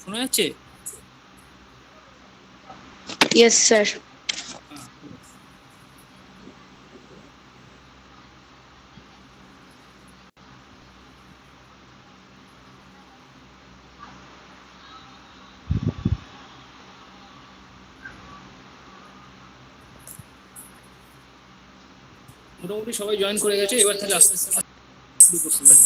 শোনা যাচ্ছে? Yes sir. হ্যাঁ, ঠিক আছে। মোটামুটি সবাই জয়েন করে গেছে, এবার থেকে আস্তে আস্তে আমরা শুরু করতে পারি।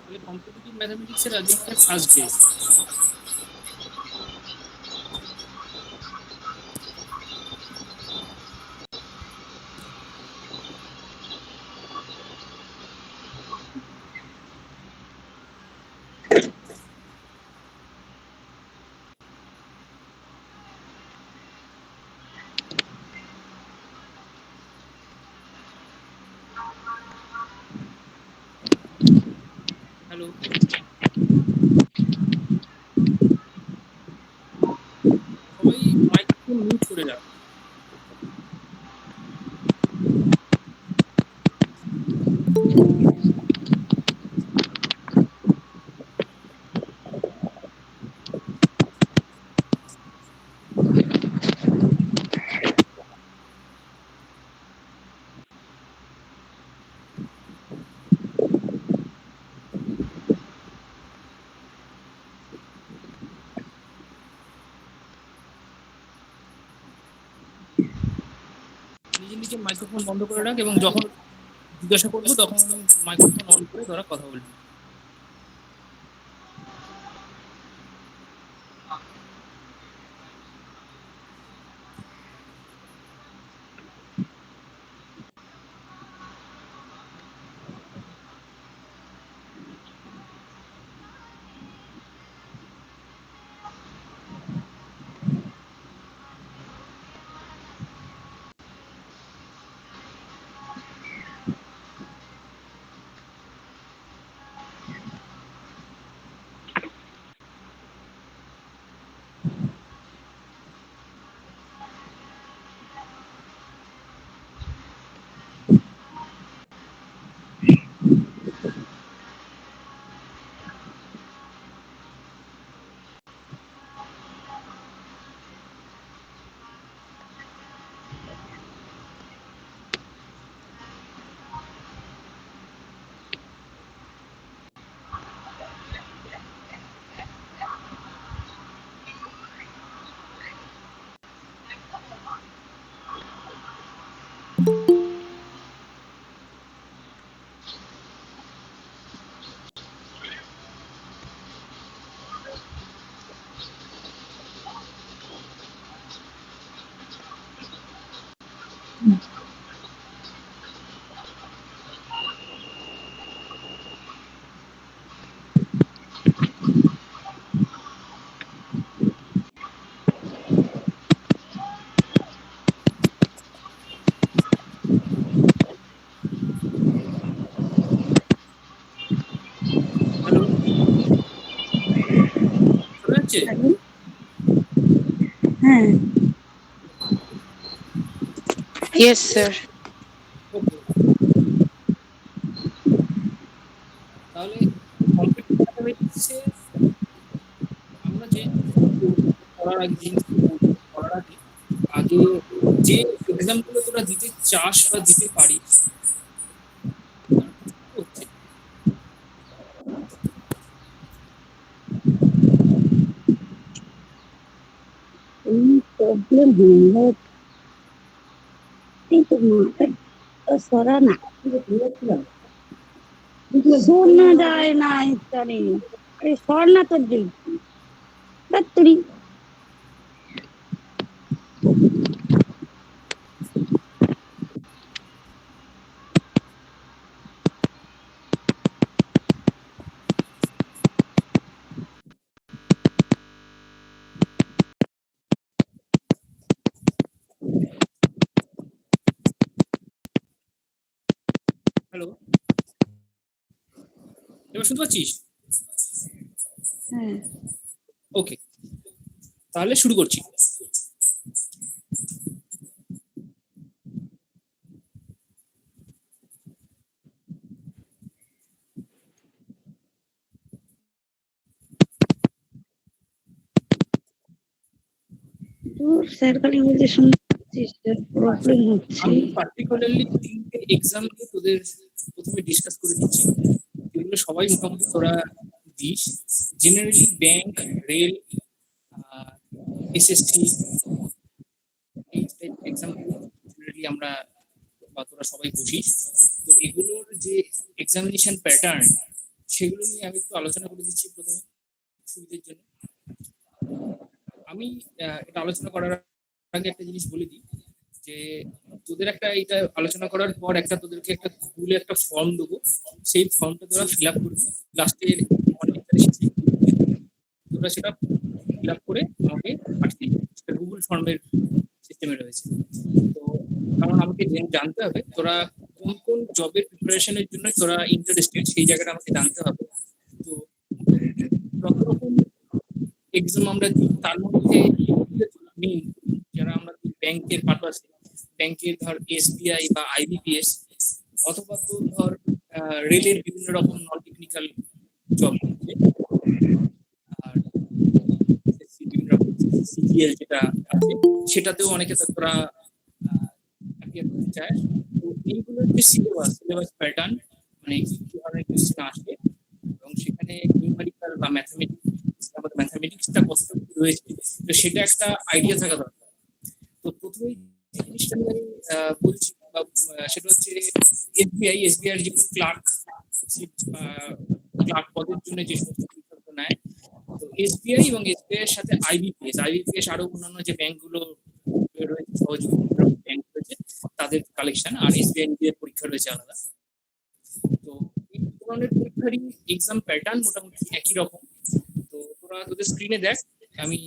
তাহলে কম্পিটিটিভ ম্যাথমেটিক্সের আজকে আমাদের ফার্স্ট ডে। হ্যালো, সবাই মাইক্রোফোন মিউট করে রাখ। নিজে নিজে মাইক্রোফোন বন্ধ করে রাখ, এবং যখন জিজ্ঞাসা করবো তখন মাইক্রোফোন অন করে তোরা কথা বলবি। হচ্ছে? হ্যাঁ, ইয়েস স্যার। ওকে, তাহলে কম্পিউটার ম্যাথামেটিক্সে আমরা যে পড়ার আগে আগে যে এক্সামগুলো তোরা দিতে চাস বা দিতে পারিস তার কিছু হচ্ছে। প্রবলেম সরা না শোনা যায় না ইত্যাদি। আরে সর না তোর দিক তুই। হ্যালো, এবার শুনতে পাচ্ছিস? হ্যাঁ, ওকে, তাহলে শুরু করছি। স্যার খালি বলছে শুনতে পাচ্ছিস, প্রবলেম হচ্ছে। আমি পার্টিকুলারলি 3টে এক্সাম নিয়ে তোদের প্রথমে ডিসকাস করে দিচ্ছি, এগুলো সবাই মোটামুটি তোরা this. Generally bank, rail, SSC, এই টাইপ এক্সামগুলো জেনারেলি আমরা বা তোরা সবাই বুঝিস। তো এগুলোর যে এক্সামিনেশন প্যাটার্ন সেগুলো নিয়ে আমি একটু আলোচনা করে দিচ্ছি প্রথমে সুবিধের জন্য। আমি এটা আলোচনা করার আগে একটা জিনিস বলে দিই যে তোদের একটা এটা আলোচনা করার পর একটা তোদেরকে একটা গুগলে একটা ফর্ম দেবো, সেই ফর্মটা তোরা ফিল আপ করবি। লাস্টের তোরা সেটা ফিল আপ করে আমাকে পাঠিয়ে দিবি। সেটা গুগল ফর্মের সিস্টেমে রয়েছে। তো কারণ আমাকে জানতে হবে তোরা কোন কোন জবের প্রিপারেশনের জন্য তোরা ইন্টারেস্টেড, সেই জায়গাটা আমাকে জানতে হবে। তো যত রকম এক্সাম আমরা দিই তার মধ্যে মেইন যারা আমরা ব্যাংকের পারপাসে, ব্যাংকের ধর এসবিআই বা আইবিপিএস, অথবা তো ধর রেলের বিভিন্ন রকম নন টেকনিক্যাল জব, আর বিভিন্ন রকম সিজিএল যেটা আছে সেটাতেও অনেকে তোরা অ্যাপিয়ার করতে চায়। তো এইগুলোর যে সিলেবাস প্যাটার্ন, মানে কি কি ধরনের কোশ্চেন আসবে এবং সেখানে নিউমেরিক্যাল বা ম্যাথামেটিক্স, আমাদের ম্যাথামেটিক্সটা কতটুকু রয়েছে, তো সেটা একটা আইডিয়া থাকা দরকার। তো প্রথমেই যে জিনিসটা আমি বলছি সেটা হচ্ছে এসবিআই যেগুলো ক্লার্ক ক্লার্ক পদের জন্য যে সমস্ত পরীক্ষাগুলো নেয়। তো এসবিআই এবং এসবিআই এর সাথে আইবিপিএস আরো অন্যান্য যে ব্যাংকগুলো রয়েছে, সহযোগী ব্যাংক রয়েছে, তাদের কালেকশন, আর এসবিআই নিজের পরীক্ষা রয়েছে আলাদা। তো এই ধরনের পরীক্ষারই এক্সাম প্যাটার্ন মোটামুটি একই রকম। তো তোরা তোদের স্ক্রিনে দেখ, আমি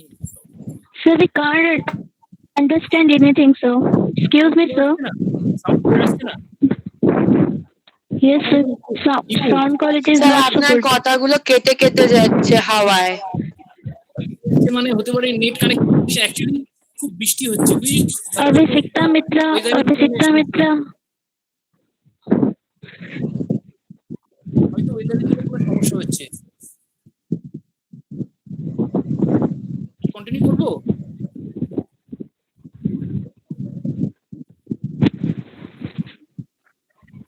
Sir, we can't understand anything, sir. Excuse me, sir. Sound clear আসছে না? Yes, sir. Sound quality is sir not so আপনার good. কথাগুলো কেটে কেটে যাচ্ছে হাওয়ায়। মানে হতে পারে নেট কানেকশন, অ্যাকচুয়ালি খুব বৃষ্টি হচ্ছে বুঝিস। Abhisikta Mitra. হয়তো ওয়েদারের জন্য কোনো সমস্যা হচ্ছে। কন্টিনিউ করবো?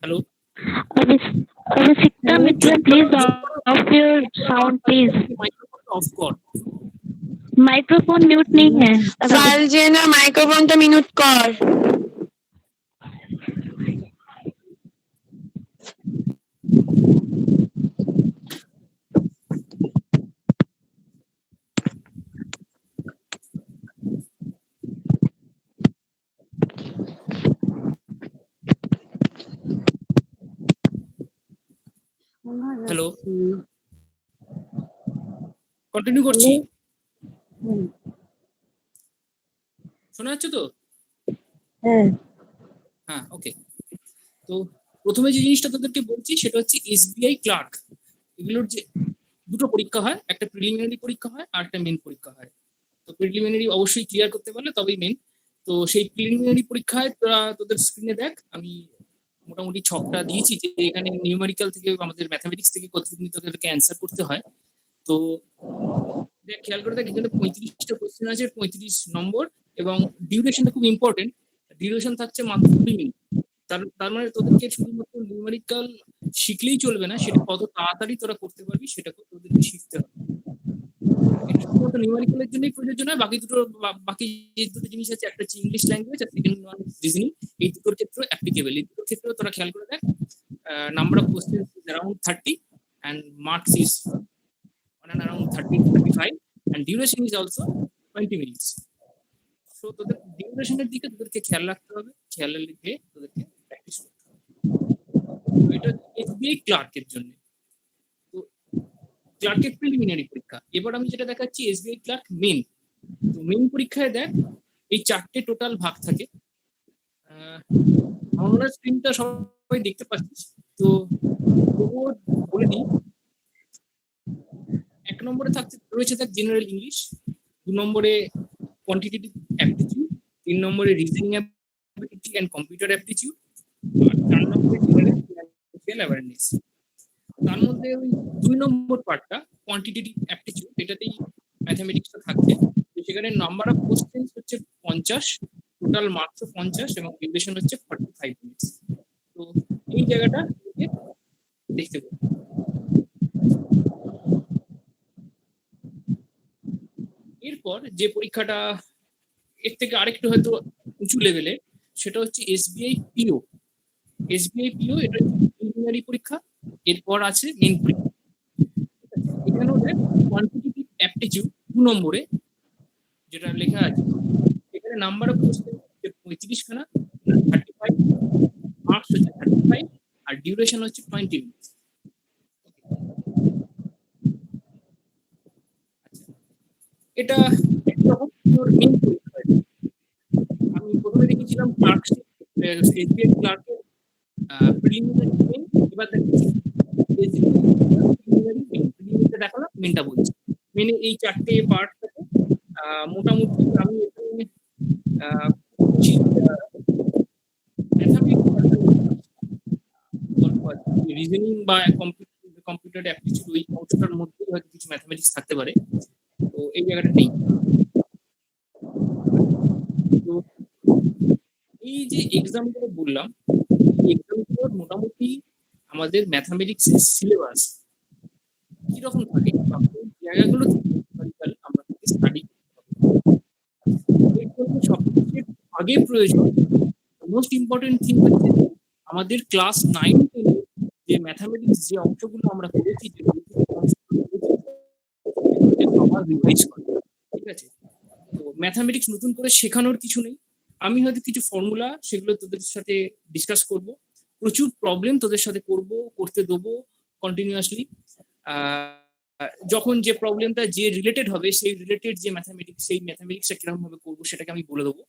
Hello, Abhisikta Mitra, please off your sound, please. Microphone of কর। माइक्रोफोन म्यूट नहीं है। ফাইল জেনার মাইক্রোফোনটা মিউট কর। হ্যালো, কন্টিনিউ করছি। শোনা যাচ্ছে তো? হ্যাঁ, ওকে। তো প্রথমে যে জিনিসটা তোদেরকে বলছি সেটা হচ্ছে এসবিআই ক্লার্ক, এগুলোর যে দুটো পরীক্ষা হয়, একটা প্রিলিমিনারি পরীক্ষা হয় আর একটা মেন পরীক্ষা হয়। তো প্রিলিমিনারি অবশ্যই ক্লিয়ার করতে পারলে তবেই মেন। তো সেই প্রিলিমিনারি পরীক্ষায় তোরা তোদের স্ক্রিনে দেখ, আমি মোটামুটি ছকটা দিয়েছি যে এখানে নিউমেরিক্যাল থেকে আমাদের ম্যাথামেটিক্স থেকে কতটুকু তোদেরকে অ্যান্সার করতে হয়। তো দেখ, খেয়াল করে দেখ, এখানে 35টা কোশ্চেন আছে, 35 নম্বর, এবং ডিউরেশনটা খুব ইম্পর্টেন্ট। ডিউরেশন থাকছে মাত্র 2 মিনিট। তার মানে তোদেরকে শুধুমাত্র নিউমেরিক্যাল শিখলেই চলবে না, সেটা কত তাড়াতাড়ি তোরা করতে পারবি সেটাকে তোদেরকে শিখতে হবে। এটা শুধুমাত্র নিউমেরিক্যালের জন্যই প্রযোজ্য নয়, বাকি দুটো বাকি যে দুটো জিনিস আছে, একটা হচ্ছে ইংলিশ ল্যাঙ্গুয়েজ আর সেকেন্ড ওয়ান রিজনিং, এই দুটোর ক্ষেত্রে অ্যাপ্লিকেবল। এই দুটোর ক্ষেত্রে তোরা খেয়াল করে দেখ, number of question is around 30 and marks is on and around 30 to 35 and duration is also 20 minutes. So তোদের ডিউরেশনের দিকে তোদেরকে খেয়াল রাখতে হবে, খেয়াল রেখে তোদেরকে প্র্যাকটিস করতে হবে। তো এটা এসবিআই ক্লার্কের জন্য। তো ক্লার্কের প্রিলিমিনারি পরীক্ষা। এবার আমি যেটা দেখাচ্ছি এসবিআই ক্লার্ক মেন। তো মেন পরীক্ষায় দেখ, এই 4টে টোটাল ভাগ থাকে। আমরা স্ক্রিনটা সবাই দেখতে পাচ্ছিস। তো বলে দিই, 1 নম্বরে রয়েছে দেখ জেনারেল ইংলিশ, 2 নম্বরে কোয়ান্টিটেটিভ অ্যাপটিটিউড, 3 নম্বরে reasoning ability and computer aptitude, আর 4 নম্বরে জেনারেল ফিনান্সিয়াল অ্যাওয়ারনেস। তার মধ্যে ওই 2 নম্বর পার্টটা কোয়ান্টিটেটিভ অ্যাপটিটিউড, এটাতেই ম্যাথমেটিক্সটা থাকছে। তো সেখানে নাম্বার অফ কোশ্চেন হচ্ছে 50, টোটাল মার্কস 50 এবং ডিউরেশন হচ্ছে 45 মিনিটস। তো এই জায়গাটা দেখতে পাবো। এরপর যে পরীক্ষাটা এর থেকে আরেকটু হয়তো উঁচু লেভেলে, সেটা হচ্ছে এসবিআই পিও। এসবিআই পিও এটা প্রিলিমিনারি পরীক্ষা, এরপর আছে মেন পরীক্ষা। এখানেও দেখ কোয়ান্টিটেটিভ অ্যাপটিটিউড 2 নম্বরে যেটা লেখা আছে, এখানে নাম্বার অফ কোশ্চেন হচ্ছে 35 খানা, 35, মার্কস হচ্ছে 35 আর ডিউরেশন হচ্ছে 20 মিনিটস। এটা একরকম মেন পরীক্ষা। আমি প্রথমে দেখেছিলাম ক্লার্কশিপ, এসবিআই ক্লার্কের প্রিলিমিনারি মেন। এবার দেখাচ্ছি প্রিলিমিনারি মেন। প্রিলিমিনারিটা দেখালাম, মেনটা বলছি। মেনে এই 4টে পার্ট থাকে। মোটামুটি আমি এখানে রিজনিং বা কম্পিউটার অ্যাপটিটিউড ওই অংশটার মধ্যে হয়তো কিছু ম্যাথমেটিক্স থাকতে পারে, তো এই জায়গাটা নেই। তো এই যে এক্সামগুলো বললাম, এই এক্সামগুলোর মোটামুটি আমাদের ম্যাথমেটিক্সের সিলেবাস কিরকম থাকে বা কোন জায়গাগুলো আমরা স্টাডি সবচেয়ে আগে প্রয়োজন, মোস্ট ইম্পর্টেন্ট থিং হচ্ছে আমাদের ক্লাস 9-10 যে ম্যাথমেটিক্স যে অংশগুলো আমরা করেছি, আবার রিভাইজ করা। ঠিক আছে? তো ম্যাথমেটিক্স নতুন করে শেখানোর কিছু নেই। আমি হয়তো কিছু ফর্মুলা সেগুলো তোদের সাথে ডিসকাস করব, প্রচুর প্রবলেম তোদের সাথে করতে দেবো কন্টিনিউয়াসলি। যখন যে প্রবলেমটা যে রিলেটেড হবে, সেই রিলেটেড যে ম্যাথমেটিক্স, সেই ম্যাথমেটিক্সটা কিরকম ভাবে করবো সেটাকে আমি বলে দেবো।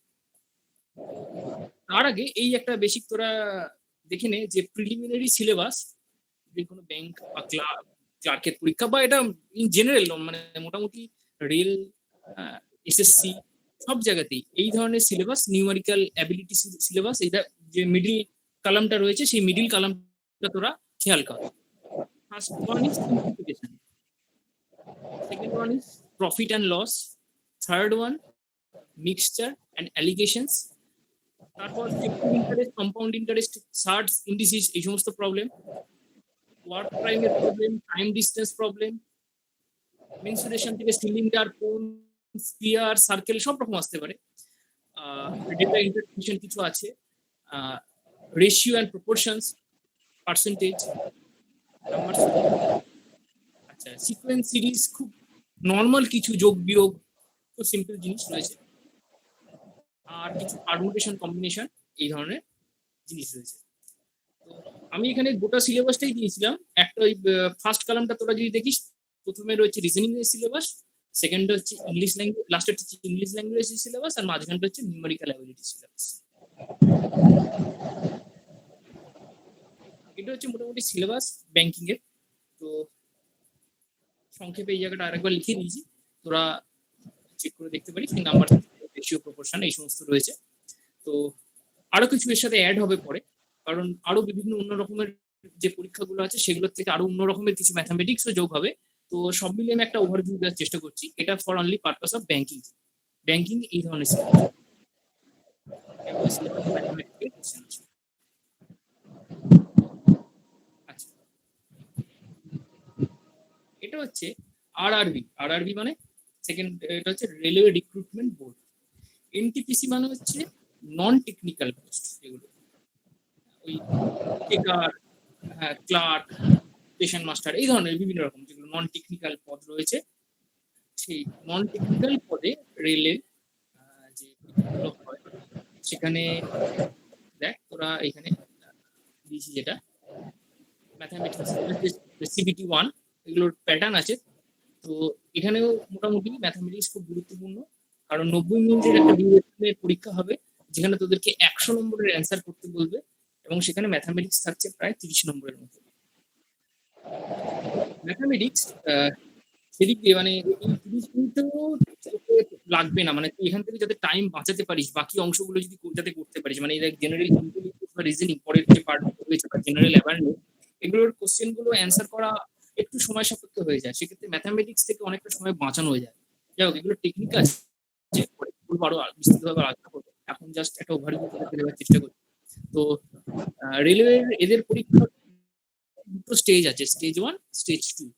তার আগে এই একটা বেসিক তোরা দেখে নে যে প্রিলিমিনারি সিলেবাস যে কোনো ব্যাংক বা ক্লার্কের পরীক্ষা বা এটা ইন জেনারেল, মানে মোটামুটি রেল, এসএসসি সব জায়গাতেই এই ধরনের সিলেবাস, নিউমেরিক্যাল অ্যাবিলিটি সিলেবাস, এইটা যে মিডিল কলামটা রয়েছে সেই মিডিল কলামটা তোরা খেয়াল কর। First one is simplification, second one is profit and loss, third one mixture and alligations, তারপর interest, compound interest, surds, indices, এই সমস্ত প্রবলেম, ওয়ার্ক প্রাইমের problem, time distance problem, mensuration থেকে সিলিন্ডার, কোন, স্পিয়ার, সার্কেল সব রকম আসতে পারে। Data interpretation কিছু আছে, ratio and proportions, percentage, number, আচ্ছা সিকোয়েন্স, সিরিজ, খুব নর্মাল কিছু যোগ বিয়োগ, খুব সিম্পল জিনিস রয়েছে, আর কিছু পারমুটেশন, কম্বিনেশন, এই ধরনের জিনিস রয়েছে। তো আমি এখানে গোটা সিলেবাসটাই দিয়েছিলাম। একটা ওই ফার্স্ট কলামটা তোরা যদি দেখিস, প্রথমে রয়েছে রিজনিং এর সিলেবাস, সেকেন্ড হচ্ছে ইংলিশ ল্যাঙ্গুয়েজ, লাস্ট হচ্ছে ইংলিশ ল্যাঙ্গুয়েজ সিলেবাস, আর মাঝখানটা হচ্ছে নিউমেরিক্যাল অ্যাবিলিটি সিলেবাস। এটা হচ্ছে মোটামুটি সিলেবাস ব্যাংকিং এর। তো সংক্ষেপে এই জায়গাটা আরেকবার লিখে দিয়েছি, তোরা চেক করে দেখতে পারিস। নাম্বার, রেশিও, প্রপোর্শন এই সমস্ত রয়েছে। তো আরো কিছু এর সাথে অ্যাড হবে পরে, কারণ আরো বিভিন্ন অন্য রকমের যে পরীক্ষাগুলো আছে সেগুলোর থেকে আরো অন্য রকমের কিছু ম্যাথামেটিক্সও যোগ হবে। তো সব মিলিয়ে আমি একটা ওভারভিউ দেওয়ার চেষ্টা করছি। এটা for only purpose of banking. Banking এই ধরনের আচ্ছা, এটা হচ্ছে আরআরবি মানে সেকেন্ড, এটা হচ্ছে রেলওয়ে রিক্রুটমেন্ট বোর্ড। এনটিপিসি মানে হচ্ছে নন টেকনিক্যাল পোস্ট, যেগুলো ওই টেকার, ক্লার্ক, স্টেশন মাস্টার এই ধরনের বিভিন্ন রকম যেগুলো নন টেকনিক্যাল পদ রয়েছে, সেই নন টেকনিক্যাল পদে রেলের যে পরীক্ষাগুলো হয় সেখানে দেখ তোরা এখানে দিয়েছি যেটা ম্যাথামেটিক্স সিবিটি 1 এগুলোর প্যাটার্ন আছে। তো এখানেও মোটামুটি ম্যাথামেটিক্স খুব গুরুত্বপূর্ণ, কারণ 90 মিনিটের একটা ডিউরেশনের পরীক্ষা হবে যেখানে তোদেরকে 100 নম্বরের অ্যান্সার করতে বলবে, এবং সেখানে ম্যাথামেটিক্স থাকছে প্রায় 30 নম্বরের মতো। ম্যাথামেটিক্স সেদিক দিয়ে মানে এই 30 মিনিটও লাগবে না, মানে তুই এখান থেকে যাতে টাইম বাঁচাতে পারিস, বাকি অংশগুলো যদি যাতে করতে পারিস, মানে জেনারেল ইন্টেলিজেন্স বা রিজনিং পরের যে পার্ট রয়েছে বা জেনারেল অ্যাওয়ারনেস, এগুলোর কোশ্চেন গুলো অ্যান্সার করা একটু সময় সাপেক্ষ হয়ে যায়, সেক্ষেত্রে ম্যাথামেটিক্স থেকে অনেকটা সময় বাঁচানো হয়ে যায়। যাই হোক, এগুলো টেকনিক আছে, আরো বিস্তৃতভাবে আলোচনা করবো, এখন জাস্ট একটা ওভারভিউ করে দেওয়ার চেষ্টা করি। তো রেলওয়ের এদের পরীক্ষা দুটো স্টেজ আছে, স্টেজ 1, স্টেজ 2।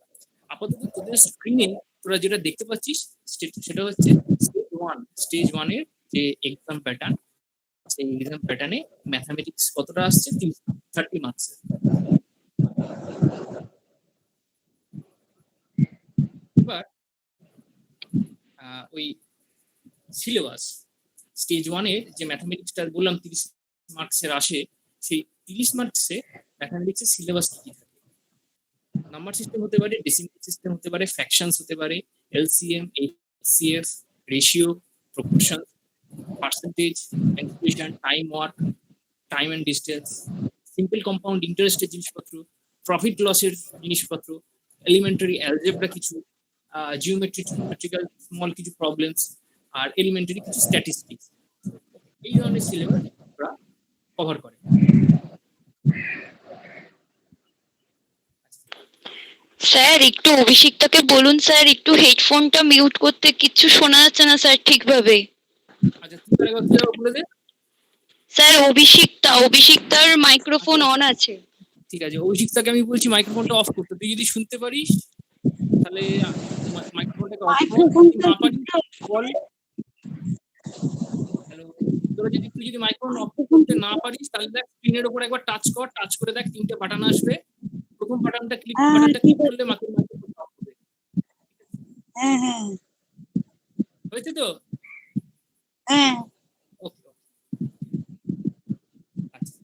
আপাতত তোদের স্ক্রিনে তোরা যেটা দেখতে পাচ্ছিস সেটা হচ্ছে স্টেজ 1 এর যে এক্সাম প্যাটার্ন, সেই এক্সাম প্যাটার্নে ম্যাথামেটিক্স কতটা আসছে, 30 মার্কস। এবার ওই সিলেবাস স্টেজ 1 এর যে ম্যাথামেটিক্সটা বললাম 30 মার্কসের আসে, সেই 30 মার্কসে ম্যাথামেটিক্সের সিলেবাস কি থাকে? নাম্বার সিস্টেম হতে পারে, ডেসিমাল সিস্টেম হতে পারে, ফ্র্যাকশনস হতে পারে, LCM, HCF, ratio, proportion, percentage, integration, time work, time and distance, simple compound ইন্টারেস্টের জিনিসপত্র, প্রফিট লসের জিনিসপত্র, এলিমেন্টারি অ্যালজেব্রা কিছু, জিওমেট্রিক্যাল স্মল কিছু প্রবলেমস, আর এলিমেন্টারি কিছু স্ট্যাটিস্টিক্স। এই ধরনের সিলেবাস ওরা কভার করে। স্যার একটু অভিষিক্তাকে বলুন স্যার একটু হেডফোনটা মিউট করতে, কিচ্ছু শোনা যাচ্ছে না স্যার ঠিকভাবে। আচ্ছা, তুই আরেকবার তুই বলে দে। স্যার অভিষিক্তার মাইক্রোফোন অন আছে। ঠিক আছে, অভিষিক্তাকে আমি বলছি মাইক্রোফোনটা অফ করতে, তুই যদি শুনতে পারিস তাহলে মাইক্রোফোনটাকে অফ কর। হ্যালো, তুই যদি মাইক্রোফোন অফ করতে না পারিস তাহলে দেখ স্ক্রিনের উপর একবার টাচ কর, টাচ করে দেখ 3টে বাটন আসবে, প্রথম বাটনটা ক্লিক করলে মাইক্রোফোন অফ হবে। হ্যাঁ হ্যাঁ হয়েছে তো? হ্যাঁ। ওকে, আচ্ছা।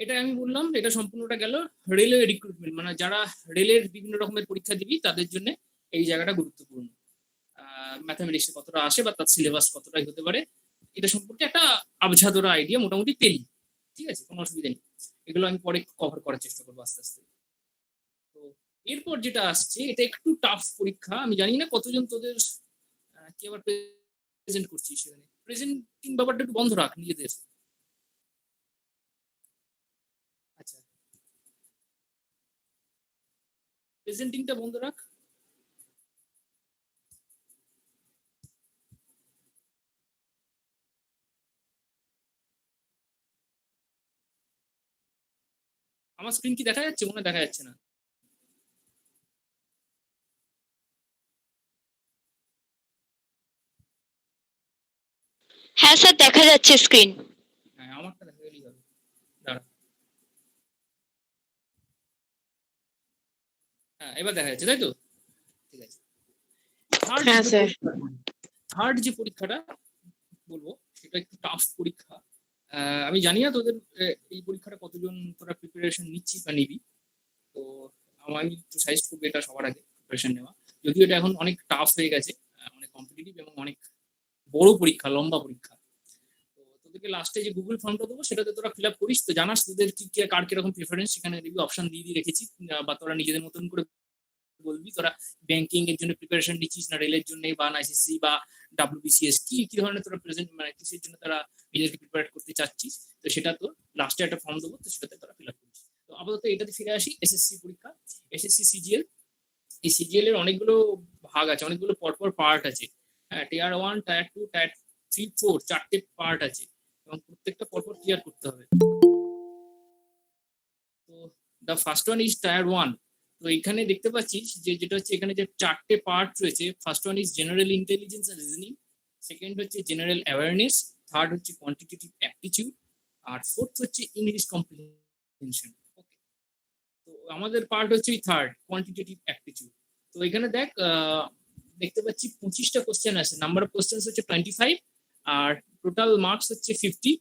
এটা আমি বললাম, এটা সম্পূর্ণটা গেল রেলওয়ে রিক্রুটমেন্ট, মানে যারা রেলের বিভিন্ন রকমের পরীক্ষা দিবি তাদের জন্য এই জায়গাটা গুরুত্বপূর্ণ। ম্যাথামেটিক্স কতটা আসে বা তার সিলেবাস কতটাই হতে পারে, এটা সম্পর্কে একটা আবঝাধরা আইডিয়া মোটামুটি পেলি। ঠিক আছে, কোনো অসুবিধা নেই, এগুলো আমি পরে কভার করার চেষ্টা করবো আস্তে আস্তে। তো এরপর যেটা আসছে এটা একটু টাফ পরীক্ষা, আমি জানি না কতজন তোদের কি আবার প্রেজেন্ট করছিস, সেখানে প্রেজেন্টিং ব্যাপারটা একটু বন্ধ রাখ নিজেদের। আচ্ছা, প্রেজেন্টিংটা বন্ধ রাখ। আমার স্ক্রিন কি দেখা যাচ্ছে? মনে দেখা যাচ্ছে না। হ্যাঁ স্যার দেখা যাচ্ছে স্ক্রিন। হ্যাঁ, আমারটা দেখা গেলেই হবে। দাঁড়া, হ্যাঁ এবার দেখা যাচ্ছে, তাই তো? ঠিক আছে। হ্যাঁ স্যার। থার্ড যে পরীক্ষাটা বলবো সেটা একটু টাফ পরীক্ষা। আমি জানি না তোদের এই পরীক্ষাটা কতজন তোরা প্রিপারেশন নিচ্ছিস বা নিবি, তো আমি একটু সাজেস্ট করবো এটা সবার আগে প্রিপারেশন নেওয়া, যদিও এটা এখন অনেক টাফ হয়ে গেছে, অনেক কম্পিটিটিভ এবং অনেক বড় পরীক্ষা, লম্বা পরীক্ষা। তো তোদের তোদেরকে লাস্টে যে গুগল ফর্মটা দেবো সেটাতে তোরা ফিল আপ করিস, তো জানাস তোদের কি কার কিরকম প্রিফারেন্স, সেখানে দেখবি অপশন দিয়ে রেখেছি, বা তোরা নিজেদের মতন করে বলবি তোরা ব্যাংকিং এর জন্য প্রিপারেশন নিচ্ছিস না রেলের জন্য বা আইসিসি বা ডাব্লিউবিসিএস, কি কি ধরনের তোরা প্রেজেন্ট মানে কিসের জন্য তারা নিজেদেরকে প্রিপেয়ার করতে চাচ্ছিস, তো সেটা তো লাস্টে একটা ফর্ম দেবো, তো সেটাতে তোরা ফিল আপ করিস। তো আপাতত এটাতে ফিরে আসি, এসএসসি পরীক্ষা, এসএসসি সিজিএল। এই সিজিএল এর অনেকগুলো ভাগ আছে, অনেকগুলো পরপর পার্ট আছে, হ্যাঁ, টিয়ার 1, টায়ার 2, টায়ার 3, 4 চারটে পার্ট আছে এবং প্রত্যেকটা পরপর ক্লিয়ার করতে হবে। তো the first one is tyre 1। তো এখানে দেখতে পাচ্ছিস যে যেটা হচ্ছে এখানে যে চারটে পার্ট রয়েছে, first one is general intelligence and reasoning, second হচ্ছে জেনারেল অ্যাওয়ারনেস, থার্ড হচ্ছে কোয়ান্টিটেটিভ অ্যাপটিটিউড, আর ফোর্থ হচ্ছে ইংলিশ কম্প্রিহেনশন। ওকে, তো আমাদের পার্ট হচ্ছে থার্ড, কোয়ান্টিটেটিভ অ্যাপটিটিউড। তো এখানে দেখ দেখতে পাচ্ছি 25টা কোশ্চেন আছে, নাম্বার অফ কোশ্চেন হচ্ছে 25, আর টোটাল মার্কস হচ্ছে 50।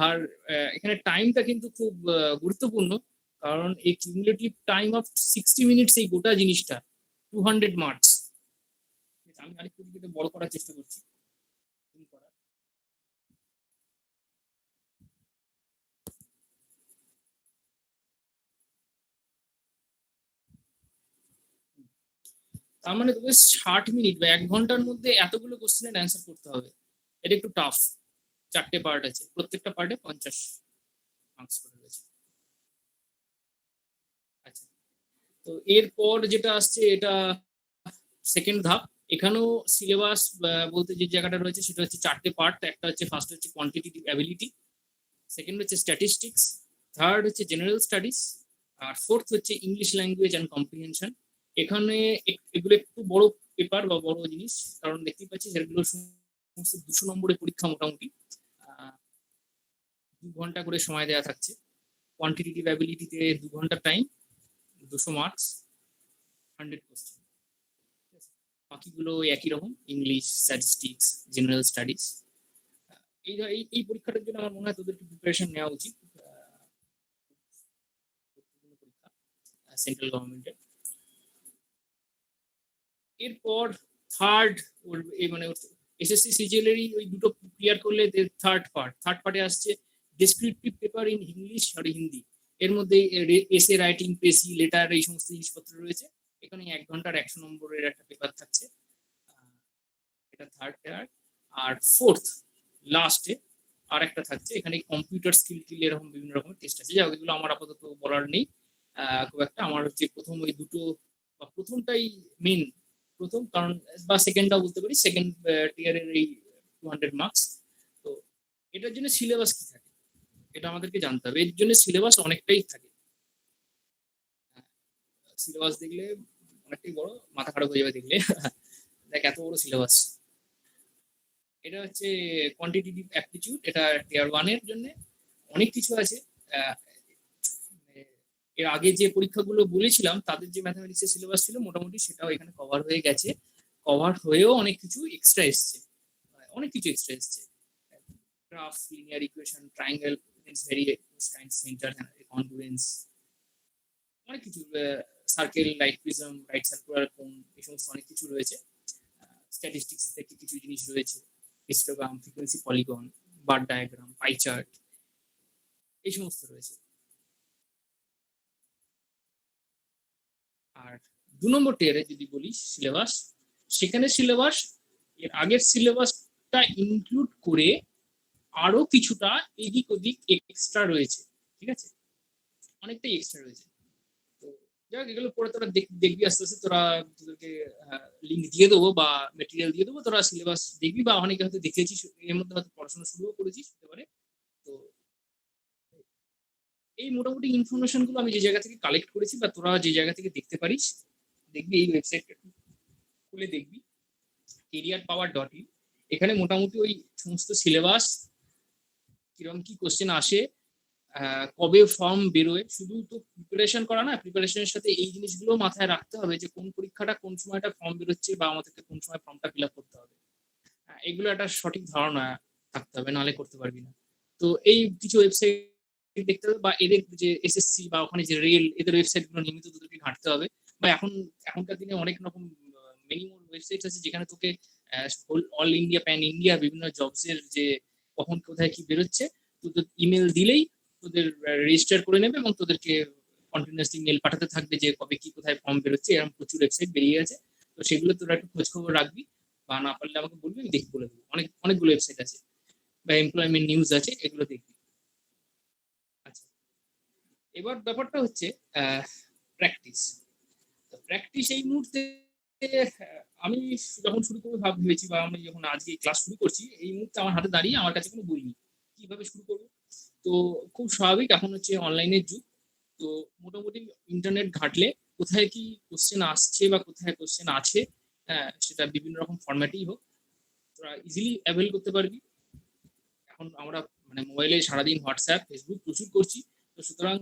আর এখানে টাইমটা কিন্তু খুব গুরুত্বপূর্ণ, কারণ এই কিউমুলেটিভ টাইম অফ 60 মিনিটস, এই গোটা জিনিসটা 200 মার্কস। আমি আরেকটু বড় করার চেষ্টা করছি। তার মানে তোকে 60 মিনিট বা 1 ঘন্টার মধ্যে এতগুলো কোশ্চেনের অ্যান্সার করতে হবে, এটা একটু টাফ। চারটে পার্ট আছে, প্রত্যেকটা পার্টে 50 মার্কস করে রয়েছে। আচ্ছা, তো এরপর যেটা আসছে এটা সেকেন্ড ধাপ। এখানেও সিলেবাস বলতে যে জায়গাটা রয়েছে সেটা হচ্ছে চারটে পার্ট, একটা হচ্ছে ফার্স্ট হচ্ছে কোয়ান্টিটেটিভ অ্যাবিলিটি, সেকেন্ড হচ্ছে স্ট্যাটিস্টিক্স, থার্ড হচ্ছে জেনারেল স্টাডিজ, আর ফোর্থ হচ্ছে ইংলিশ ল্যাঙ্গুয়েজ অ্যান্ড কম্প্রিহেনশন। এখানে এগুলো একটু বড় পেপার বা বড় জিনিস, কারণ দেখতেই পাচ্ছি সেগুলো সমস্ত 200 নম্বরের পরীক্ষা, মোটামুটি 2 ঘন্টা করে সময় দেওয়া থাকছে। কোয়ান্টিটেটিভ অ্যাবিলিটিতে 2 ঘন্টা টাইম, 200 মার্কস, 100 কোশ্চেন। বাকিগুলো একই রকম, ইংলিশ, স্ট্যাটিস্টিক্স, জেনারেল স্টাডিজ। এই এই পরীক্ষাটার জন্য আমার মনে হয় তোদেরকে প্রিপারেশন নেওয়া উচিত, পরীক্ষা সেন্ট্রাল গভর্নমেন্টের। এরপর থার্ড মানে এসএসসি সিজিএল এরই ওই দুটো ক্লিয়ার করলে থার্ড পার্টে আসছে ডেসক্রিপটিভ পেপার ইন ইংলিশ আর হিন্দি। এর মধ্যে এসে রাইটিং, প্রেসি, লেটার, এই সমস্ত জিনিসপত্র রয়েছে। এখানে 1 ঘন্টার 100 নম্বরের একটা পেপার থাকছে, এটা থার্ড পেয়ার। আর ফোর্থ লাস্টে আর একটা থাকছে, এখানে কম্পিউটার স্কিল টিল এরকম বিভিন্ন রকমের টেস্ট আছে, যা এগুলো আমার আপাতত বলার নেই খুব একটা। আমার হচ্ছে প্রথম ওই দুটো বা প্রথমটাই মেন, প্রথম, কারণ বা সেকেন্ডটাও বলতে পারি, সেকেন্ড টিয়ারের এই 200 মার্কস। তো এটার জন্য সিলেবাস কি থাকে এটা আমাদেরকে জানতে হবে। এর জন্য সিলেবাস অনেকটাই থাকে, সিলেবাস দেখলে অনেকটাই বড়, মাথা খারাপ হয়ে যাবে দেখলে। দেখ এত বড় সিলেবাস। এটা হচ্ছে কোয়ান্টিটেটিভ অ্যাপটিটিউড, এটা টিয়ার 1 এর জন্য অনেক কিছু আছে। এর আগে যে পরীক্ষাগুলো বলেছিলাম তাদের যে ম্যাথামেটিক্সের সিলেবাস ছিল মোটামুটি সেটাও এখানে কভার হয়ে গেছে, কভার হয়েও অনেক কিছু এক্সট্রা এসছে, graph, linear equation, triangle, variables, kind centre, congruence, অনেক কিছু, circle, right prism, right circular কোন, এই সমস্ত অনেক কিছু রয়েছে। স্ট্যাটিস্টিক্স থেকে কিছু জিনিস রয়েছে, হিস্টোগ্রাম, ফ্রিকোয়েন্সি, পলিগন, বার ডায়াগ্রাম, পাই চার্ট, এই সমস্ত রয়েছে। আর 2 নম্বর টিয়ারে যদি বলিস সিলেবাস, সেখানে সিলেবাস এর আগের সিলেবাসটা ইনক্লুড করে আরো কিছুটা এদিক ওদিক এক্সট্রা রয়েছে, ঠিক আছে, অনেকটাই এক্সট্রা রয়েছে। তো যাক এগুলো পরে তোরা দেখবি আস্তে আস্তে, তোদেরকে লিঙ্ক দিয়ে দেবো বা মেটেরিয়াল দিয়ে দেবো, তোরা সিলেবাস দেখবি, বা অনেকে হয়তো দেখেছিস এর মধ্যে হয়তো পড়াশোনা শুরুও করেছিস হতে পারে। তো এই মোটামুটি ইনফরমেশন গুলো আমি যে জায়গা থেকে কালেক্ট করেছি বা তোরা যে জায়গা থেকে দেখতে পারিস, দেখবি এই ওয়েবসাইটটা খুলে দেখবি careerpower.in। এখানে মোটামুটি ওই সমস্ত সিলেবাস, কিরকম কি কোশ্চেন আসে, কবে ফর্ম বেরোয়, শুধু তো প্রিপারেশন করা না, প্রিপারেশনের সাথে এই জিনিসগুলো মাথায় রাখতে হবে যে কোন পরীক্ষাটা কোন সময়টা ফর্ম বেরোচ্ছে বা আমাদেরকে কোন সময় ফর্মটা ফিল আপ করতে হবে। এগুলো একটা সঠিক ধারণা থাকতে হবে, নাহলে করতে পারবি না। তো এই কিছু ওয়েবসাইট দেখতে হবে, বা এদের যে এসএসসি বা ওখানে যে রেল, এদের ওয়েবসাইট গুলো নিয়মিত তোদেরকে ঘাঁটতে হবে। বা এখনকার দিনে অনেক রকম মেনি মোর ওয়েবসাইট আছে যেখানে তোকে অল ইন্ডিয়া, প্যান ইন্ডিয়া বিভিন্ন জবস এর যে কখন কোথায় কি বেরোচ্ছে, তোদের ইমেল দিলেই তোদের রেজিস্টার করে নেবে এবং তোদেরকে কন্টিনিউয়াসলি মেল পাঠাতে থাকবে যে কবে কি কোথায় ফর্ম বেরোচ্ছে। এরকম প্রচুর ওয়েবসাইট বেরিয়ে গেছে, তো সেগুলো তোরা একটু খোঁজ খবর রাখবি, বা না পারলে আমাকে বলবি, আমি দেখি বলে দেবো। অনেকগুলো ওয়েবসাইট আছে বা এমপ্লয়মেন্ট নিউজ আছে, এগুলো দেখবি। আচ্ছা, এবার ব্যাপারটা হচ্ছে প্র্যাকটিস। প্র্যাকটিস এই মুহূর্তে আমি যখন শুরু করবো ভেবেছি, বা আমি যখন আজকে ক্লাস শুরু করছি, এই মুহূর্তে আমার হাতে দাঁড়িয়ে আমার কাছে কোনো বই নেই, কিভাবে শুরু করবো? তো খুব স্বাভাবিক, এখন হচ্ছে অনলাইনের যুগ, তো মোটামুটি ইন্টারনেট ঘাটলে কোথায় কি কোশ্চেন আসছে বা কোথায় কোশ্চেন আছে, সেটা বিভিন্ন রকম ফরম্যাটেই হোক, তোরা ইজিলি অ্যাভেল করতে পারবি। এখন আমরা মানে মোবাইলে সারাদিন হোয়াটসঅ্যাপ ফেসবুক প্রচুর করছি, তো সুতরাং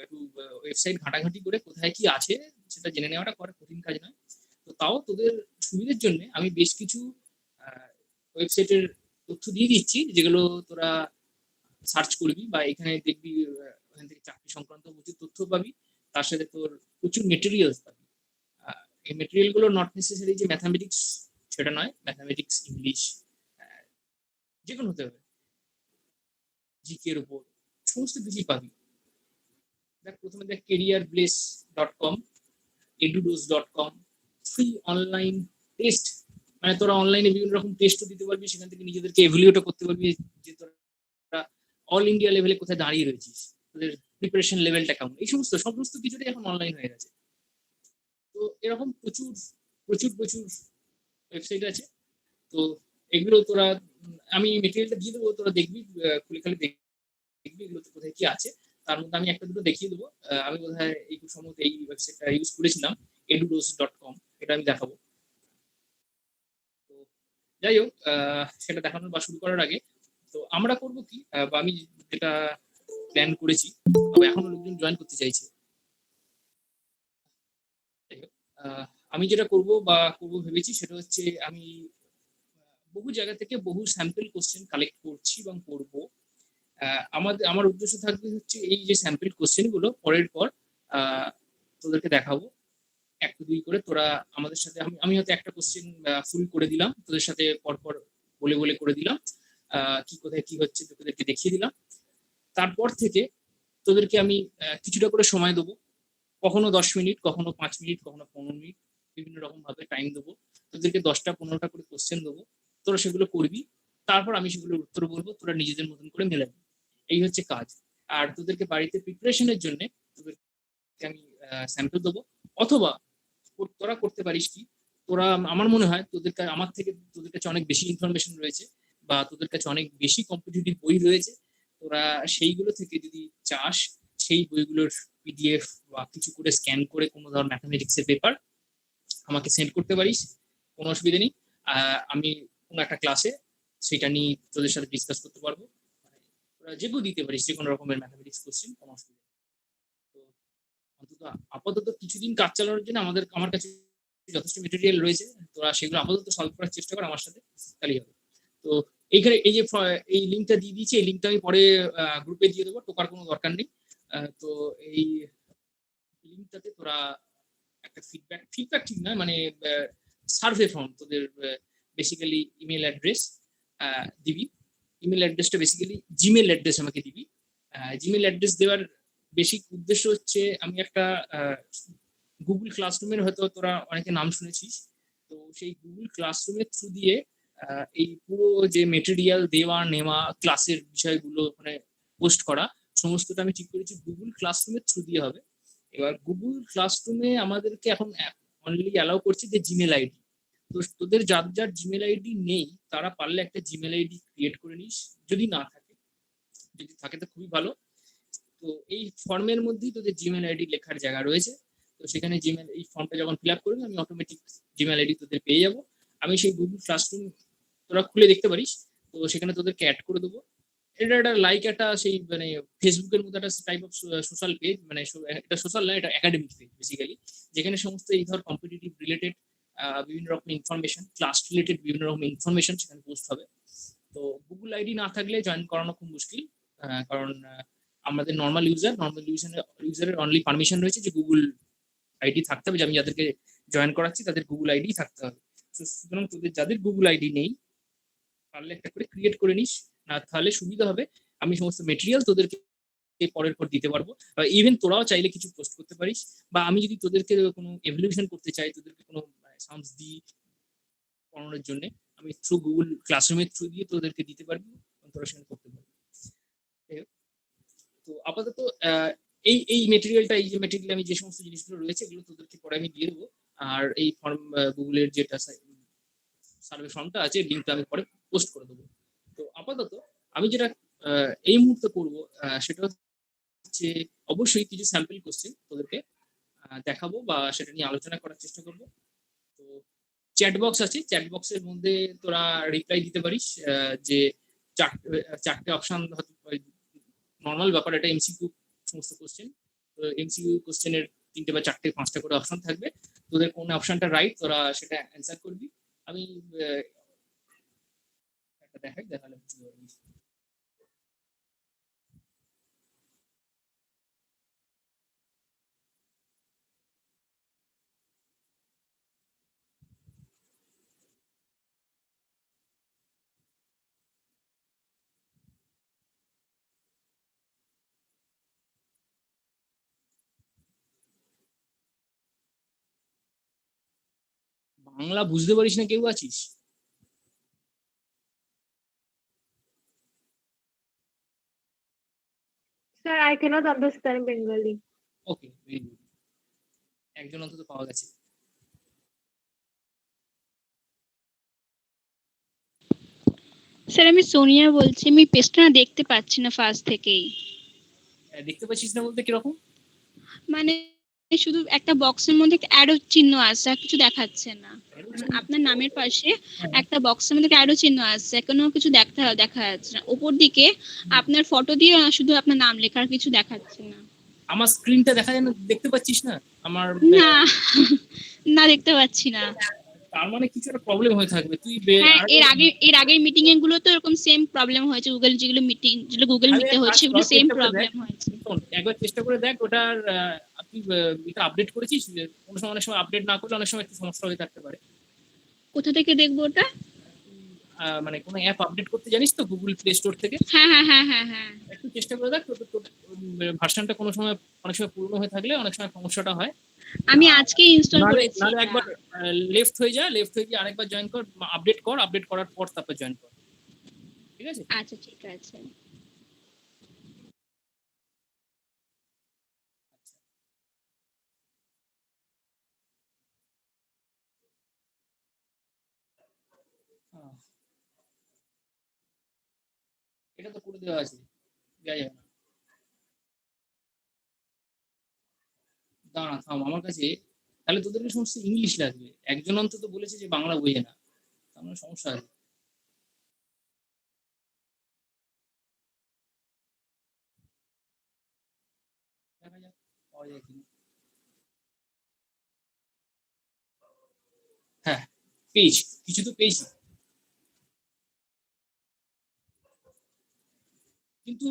একটু ওয়েবসাইট ঘাটাঘাটি করে কোথায় কি আছে সেটা জেনে নেওয়াটা কঠিন কাজ নয়। তো তাও তোদের সুবিধার জন্য আমি বেশ কিছু ওয়েবসাইটের তথ্য দিয়ে দিচ্ছি, যেগুলো তোরা সার্চ করবি বা এখানে দেখবি, ওখান থেকে চাকরি সংক্রান্ত প্রচুর তথ্য পাবি, তার সাথে তোর প্রচুর মেটেরিয়ালস পাবি। এই মেটেরিয়াল গুলো নট নেসেসারি যে ম্যাথামেটিক্স, সেটা নয়, ম্যাথামেটিক্স, ইংলিশ, যে কোনো হতে হবে, জিকে এর উপর সমস্ত কিছুই পাবি। দেখ, প্রথমে দেখ careerbliss.com, edudose.com, free online test, মানে তোরা অনলাইনে বিভিন্ন রকম টেস্টও দিতে পারবি, সেখান থেকে নিজেদেরকে এভালুয়েটও করতে পারবি যে তোরা অল ইন্ডিয়া লেভেলে কোথায় দাঁড়িয়ে রয়েছিস, তোদের প্রিপারেশন লেভেলটা কেমন, এই সমস্ত কিছুটাই এখন অনলাইন হয়ে গেছে। তো এরকম প্রচুর প্রচুর প্রচুর ওয়েবসাইট আছে। তো এগুলো তোরা, আমি মেটেরিয়ালটা দিয়ে দেবো, তোরা দেখবি, খুলে খালি দেখবি এগুলোতে কোথায় কি আছে। তার মধ্যে আমি একটা দুটো দেখিয়ে দেবো। আমি বোধহয় এই সম্ভবত এই ওয়েবসাইটটা ইউজ করেছিলাম, edudose.com, এটা আমি দেখাবো। তো যাই হোক, সেটা দেখানোর বা শুরু করার আগে তো আমরা করবো কি, বা আমি যেটা প্ল্যান করেছি, তবে এখনো লোকজন জয়েন করতে চাইছে। আমি যেটা করব ভেবেছি সেটা হচ্ছে, আমি বহু জায়গা থেকে বহু স্যাম্পল কোশ্চেন কালেক্ট করছি এবং করব। আমার উদ্দেশ্য থাকবে হচ্ছে এই যে স্যাম্পল কোশ্চেন গুলো পরের পর তোদেরকে দেখাবো এক দুই করে। তোরা আমাদের সাথে, আমি হয়তো একটা কোশ্চেন ফুল করে দিলাম, তোদের সাথে পরপর বলে বলে করে দিলাম, কি কোথায় কি হচ্ছে তোদেরকে দেখিয়ে দিলাম। তারপর থেকে তোদেরকে আমি কিছুটা করে সময় দেবো, কখনো 10 মিনিট, কখনো 5 মিনিট, কখনো 15 মিনিট, বিভিন্ন রকম ভাবে টাইম দেবো। তোদেরকে 10টা-15টা করে কোশ্চেন দেবো, তোরা সেগুলো করবি, তারপর আমি সেগুলোর উত্তর বলবো, তোরা নিজেদের মতন করে মেলাবি। এই হচ্ছে কাজ। আর তোদেরকে বাড়িতে প্রিপারেশনের জন্য তোদেরকে আমি স্যাম্পল দেবো, অথবা তোরা করতে পারিস কি, তোরা, আমার মনে হয় আমার থেকে তোদের কাছে অনেক বেশি ইনফরমেশন রয়েছে, বা তোদের কাছে অনেক বেশি কম্পিটিটিভ বই রয়েছে। তোরা সেইগুলো থেকে যদি চাস, সেই বইগুলোর পিডিএফ বা কিছু করে স্ক্যান করে কোনো ধর ম্যাথামেটিক্সের পেপার আমাকে সেন্ড করতে পারিস, কোনো অসুবিধা নেই। আমি কোনো একটা ক্লাসে সেটা নিয়ে তোদের সাথে ডিসকাস করতে পারবো। তোরা যেগুলো দিতে পারিস, যে কোনো রকমের ম্যাথামেটিক্স কোশ্চেন, কোনো অসুবিধা নেই। তো অন্তত আপাতত কিছুদিন কাজ চালানোর জন্য আমার কাছে যথেষ্ট মেটেরিয়াল রয়েছে, তোরা সেগুলো আপাতত সলভ করার চেষ্টা কর আমার সাথে, তাহলেই হবে। তো এইখানে এই যে এই লিঙ্কটা দিয়ে দিয়েছি, এই লিঙ্কটা আমি পরে গ্রুপে দিয়ে দেবো, টোকার কোনো দরকার নেই। তো এই লিঙ্কটাতে তোরা একটা ফিডব্যাক ঠিক নয়, মানে সার্ভে ফর্ম, তোদের বেসিক্যালি ইমেল অ্যাড্রেস দিবি। ইমেল অ্যাড্রেসটা বেসিক্যালি জিমেল অ্যাড্রেস আমাকে দিবি। জিমেল অ্যাড্রেস দেওয়ার বেসিক উদ্দেশ্য হচ্ছে, আমি একটা গুগল ক্লাসরুমের, হয়তো তোরা অনেকে নাম শুনেছিস, তো সেই গুগল ক্লাসরুমের থ্রু দিয়ে এই পুরো যে মেটেরিয়াল দেওয়া নেওয়া, ক্লাসের বিষয়গুলো মানে পোস্ট করা, সমস্তটা আমি ঠিক করেছি গুগল ক্লাসরুমের থ্রু দিয়ে হবে। এবার গুগল ক্লাসরুমে আমাদেরকে এখন অনলি অ্যালাউ করছে যে জিমেল আইডি। তো তোদের যার জিমেল আইডি নেই, তারা পারলে একটা জিমেল আইডি ক্রিয়েট করে নিস, যদি না থাকে, যদি থাকে তো খুবই ভালো। তো এই ফর্মের মধ্যেই তোদের জিমেল আইডি লেখার জায়গা রয়েছে, তো সেখানে জিমেল, এই ফর্মটা যখন ফিল আপ করবি, আমি অটোমেটিক জিমেল আইডি তোদের পেয়ে যাবো। আমি সেই গুগল ক্লাসরুম তোরা খুলে দেখতে পারিস, তো সেখানে তোদেরকে অ্যাড করে দেবো। এটা একটা সেই মানে ফেসবুকের মতো একটা টাইপ অফ সোশ্যাল পেজ, মানে এটা সোশ্যাল না, এটা একাডেমিক পেজ বেসিক্যালি, যেখানে সমস্ত এই ধর কম্পিটিটিভ রিলেটেড বিভিন্ন রকম ইনফরমেশন, ক্লাস রিলেটেড বিভিন্ন রকম ইনফরমেশন সেখানে পোস্ট হবে। তো গুগল আইডি না থাকলে জয়েন করানো খুব মুশকিল, কারণ আমাদের নর্মাল ইউজারের অনলি পারমিশন রয়েছে যে গুগল আইডি থাকতে হবে, যে আমি যাদেরকে জয়েন করাচ্ছি তাদের গুগল আইডি থাকতে হবে। সুতরাং তোদের যাদের গুগল আইডি নেই, পারলে একটা করে ক্রিয়েট করে নিস, তাহলে সুবিধা হবে। আমি সমস্ত মেটেরিয়াল তোদেরকে পরের পর দিতে পারবো। ইভেন তোরাও চাইলে কিছু পোস্ট করতে পারিস, বা আমি যদি তোদেরকে কোনো এভলিউশন করতে চাই, তোদেরকে কোনো সামস দিই পড়ানোর জন্য, আমি থ্রু গুগল ক্লাসরুমের থ্রু দিয়ে তোদেরকে দিতে পারবি, তোরা সেখানে করতে পারবি। তো আপাতত এই মেটেরিয়ালটা, এই যে মেটেরিয়াল আমি যে সমস্ত জিনিসগুলো রয়েছে এগুলো তোদেরকে পরে আমি দিয়ে দেবো। আর এই ফর্ম গুগলের যেটা সার্ভে ফর্মটা আছে, লিঙ্কটা আমি পরে পোস্ট করে দেবো। তো আপাতত আমি যেটা এই মুহূর্তে করবো সেটা হচ্ছে অবশ্যই কিছু স্যাম্পল কোশ্চেন তোদেরকে দেখাবো বা সেটা নিয়ে আলোচনা করার চেষ্টা করবো। তো চ্যাট বক্স আছে, চ্যাট বক্সের মধ্যে তোরা রিপ্লাই দিতে পারিস যে চারটে অপশন, নর্মাল ব্যাপার, এটা এমসিকিউ সমস্ত কোশ্চেন। তো এমসিকিউ কোশ্চেনের 3টে বা 4টে 5টা করে অপশন থাকবে, তোদের কোন অপশনটা রাইট তোরা সেটা অ্যান্সার করবি। আমি একটা দেখালে বুঝতে পারবি। বাংলা বুঝতে পারিস না কেউ আছিস? Sir, I cannot understand Bengali. Okay, very good, একজন অন্তত পাওয়া গেছে। স্যার আমি সোনিয়া বলছি, আমি পেজটা না দেখতে পাচ্ছি না ফার্স্ট থেকেই। দেখতে পাচ্ছিস না বলতে কিরকম? মানে শুধু একটা বক্সের মধ্যে একটা অ্যারো চিহ্ন আছে, আর কিছু দেখাচ্ছে না। আপনার নামের পাশে একটা বক্সের মধ্যে একটা অ্যারো চিহ্ন আছে, কোনো কিছু দেখা যাচ্ছে না। উপর দিকে আপনার ফটো দিয়ে শুধু আপনার নাম লেখা, আর কিছু দেখাচ্ছে না। আমার স্ক্রিনটা দেখা যায় না, দেখতে পাচ্ছিস না আমার? না না, দেখতে পাচ্ছি না। তার মানে কিছু একটা প্রবলেম হয়ে থাকবে। তুই হ্যাঁ, এর আগের মিটিং এ গুলো তো এরকম সেম প্রবলেম হয়েছে। গুগল যেগুলো মিটিং, যেগুলো গুগল মিটে হচ্ছে, সেগুলো সেম প্রবলেম হয়েছে। একবার চেষ্টা করে দেখ ওটার। তুই এটা আপডেট করেছিস? কোনো সময় অনেক সময় আপডেট না করলে অনেক সময় একটু সমস্যা হয়ে থাকতে পারে। কোথা থেকে দেখবো ওটা? মানে কোনো অ্যাপ আপডেট করতে জানিস তো গুগল প্লে স্টোর থেকে? হ্যাঁ হ্যাঁ হ্যাঁ হ্যাঁ হ্যাঁ, একটু চেষ্টা করে দেখ। তোর ভার্সনটা কোনো সময় অনেক সময় পুরনো হয়ে থাকলে অনেক সময় সমস্যাটা হয়। আমি আজকে ইনস্টল করেছি। নালে একবার লেফট হয়ে গিয়ে আরেকবার জয়েন কর, আপডেট করার পর তারপর জয়েন কর, ঠিক আছে? আচ্ছা ঠিক আছে। এটা তো করে দেওয়া আছে, যাই হোক। দাঁড়া থাম, আমার কাছে তাহলে তোদেরকে সমস্ত ইংলিশ লাগবে। একজন অন্তত বলেছে যে বাংলা বোঝে না, তার মানে সমস্যা আছে। দেখা যাক পাওয়া যায় কিনা। হ্যাঁ, পেয়েছি, কিছু তো পেয়েছি, কিন্তু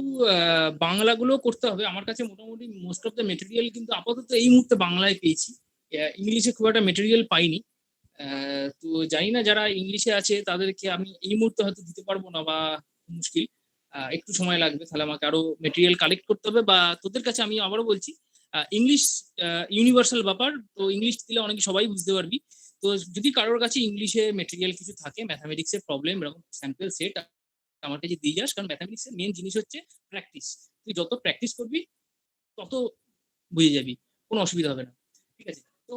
বাংলাগুলো করতে হবে। আমার কাছে মোটামুটি মোস্ট অফ দ্য মেটেরিয়াল কিন্তু আপাতত এই মুহূর্তে বাংলায় পেয়েছি। ইংলিশে খুব একটা মেটেরিয়াল পাইনি। তো জানি না যারা ইংলিশে আছে তাদেরকে আমি এই মুহূর্তে হয়তো দিতে পারবো না, বা মুশকিল, একটু সময় লাগবে। তাহলে আমাকে আরো মেটেরিয়াল কালেক্ট করতে হবে। বা তোদের কাছে আমি আবারও বলছি, ইংলিশ ইউনিভার্সাল ব্যাপার, তো ইংলিশ দিলে অনেকে সবাই বুঝতে পারবি। তো যদি কারোর কাছে ইংলিশে মেটেরিয়াল কিছু থাকে, ম্যাথামেটিক্সের প্রবলেম এরকম স্যাম্পল সেট আমার কাছে দিয়ে যাস, কারণ ম্যাথামেটিক্সের মেন জিনিস হচ্ছে প্র্যাকটিস। তুই যত প্র্যাকটিস করবি তত বুঝে যাবি, কোনো অসুবিধা হবে না, ঠিক আছে? তো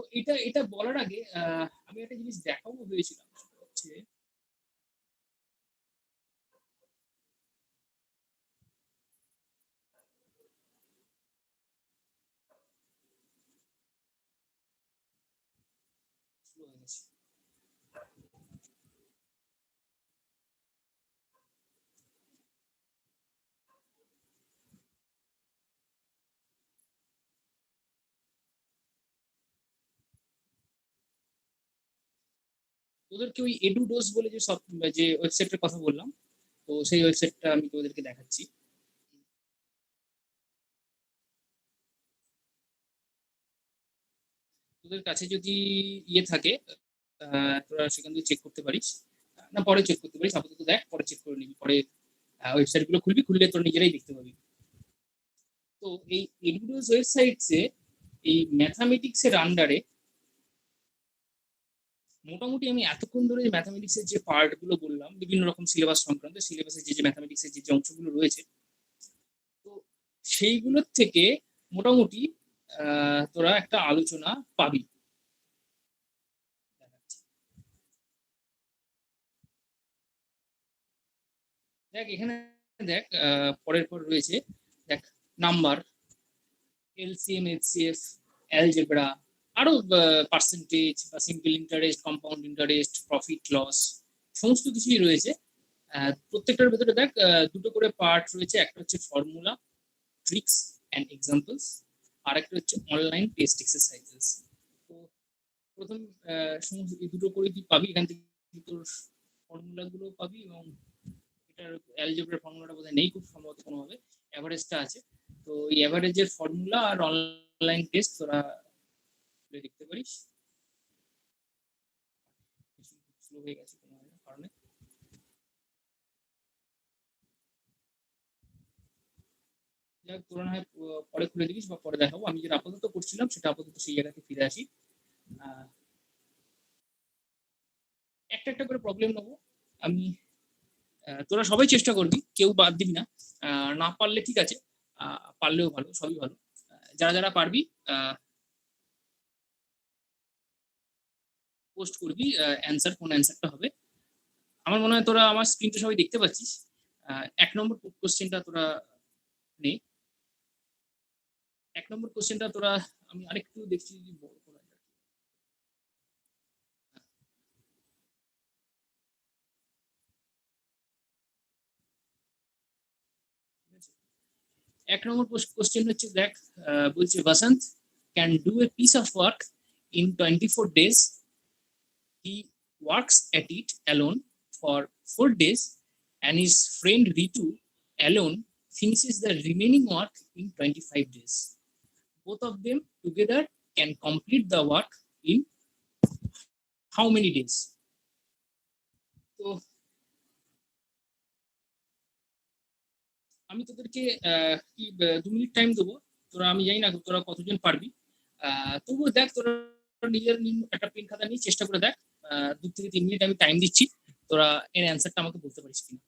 এটা বলার আগে আমি একটা জিনিস দেখাবো ভেবেছিলাম, সেটা হচ্ছে slow হয়ে গেছে। তোদেরকে ওই এডুডোস বলে যে ওয়েবসাইটের কথা বললাম, তো সেই ওয়েবসাইটটা আমি তোদেরকে দেখাচ্ছি। তোদের কাছে যদি ইয়ে থাকে তোরা সেখান থেকে চেক করতে পারিস, না পরে চেক করতে পারিস, আপাতত দেখ, পরে চেক করে নিবি, পরে ওয়েবসাইট গুলো খুলবি, খুললে তোর নিজেরাই দেখতে পাবি। তো এই এডুডোস ওয়েবসাইটসে এই ম্যাথামেটিক্স এর আন্ডারে মোটামুটি আমি এতক্ষণ ধরে ম্যাথামেটিক্স এর যে পার্ট গুলো বললাম, বিভিন্ন রকম সিলেবাস সংক্রান্ত, সিলেবাসে যে ম্যাথামেটিক্স এর যে অংশগুলো রয়েছে, তো সেইগুলোর থেকে মোটামুটি তোরা একটা আলোচনা পাবি। দেখ এখানে, দেখ পরের পর রয়েছে, দেখ নাম্বার, এলসিএম, এইচসিএফ, অ্যালজেব্রা, আরো পার্সেন্টেজ বা simple interest, compound interest, profit loss, সমস্ত কিছুই রয়েছে। প্রত্যেকটার ভেতরে দেখ দুটো করে পার্ট রয়েছে, একটা হচ্ছে ফর্মুলা, ট্রিক্স অ্যান্ড এক্সাম্পলস, আর একটা হচ্ছে অনলাইন টেস্ট এক্সারসাইজেস। তো প্রথম সমস্ত এই দুটো করে তুই পাবি, এখান থেকে তোর ফর্মুলা গুলো পাবি, এবং এটার অ্যালজেব্রার ফর্মুলাটা বোধহয় নেই খুব সম্ভবত কোনোভাবে, অ্যাভারেজটা আছে। তো এই অ্যাভারেজের ফর্মুলা আর অনলাইন টেস্ট তোরা দেখতে পারিস। স্লো হয়ে গেছে কোনো কারণে। যাক, তোরা না হয় পরে খুলে দিবি বা পরে দেখাবো। আমি যেটা আপাতত করছিলাম সেটা আপাতত সেই জায়গাতে ফিরে আসি। একটা একটা করে প্রবলেম নেবো আমি, তোরা সবাই চেষ্টা করবি, কেউ বাদ দিবি না। না পারলে ঠিক আছে, পারলেও ভালো, সবই ভালো। যারা যারা পারবি পোস্ট করবি অ্যান্সার, কোন অ্যান্সারটা হবে। আমার মনে হয় তোরা আমার স্ক্রিনটা সবাই দেখতে পাচ্ছিস। 1 নম্বর কোশ্চেনটা তোরা নেই, 1 নম্বর কোশ্চেনটা তোরা, আমি আরেকটু দেখছি যদি বড় করা যায়। 1 নম্বর কোশ্চেন হচ্ছে, দেখ বলছে Basanta can do a piece of work in 24 days. He works at it alone for 4 days, and his friend Ritu alone finishes the remaining work in 25 days. Both of them together can complete the work in how many days? তো আমি তোদেরকে কি 2 minute time দেবো, তোরা, আমি জানি না তোরা কতজন পারবি, তবুও দেখ তোরা নিজের একটা পেন খাতা নিয়ে চেষ্টা করে দেখ। 2 থেকে 3 মিনিট আমি টাইম দিচ্ছি, তোরা এর অ্যান্সারটা আমাকে বলতে পারিস কিনা।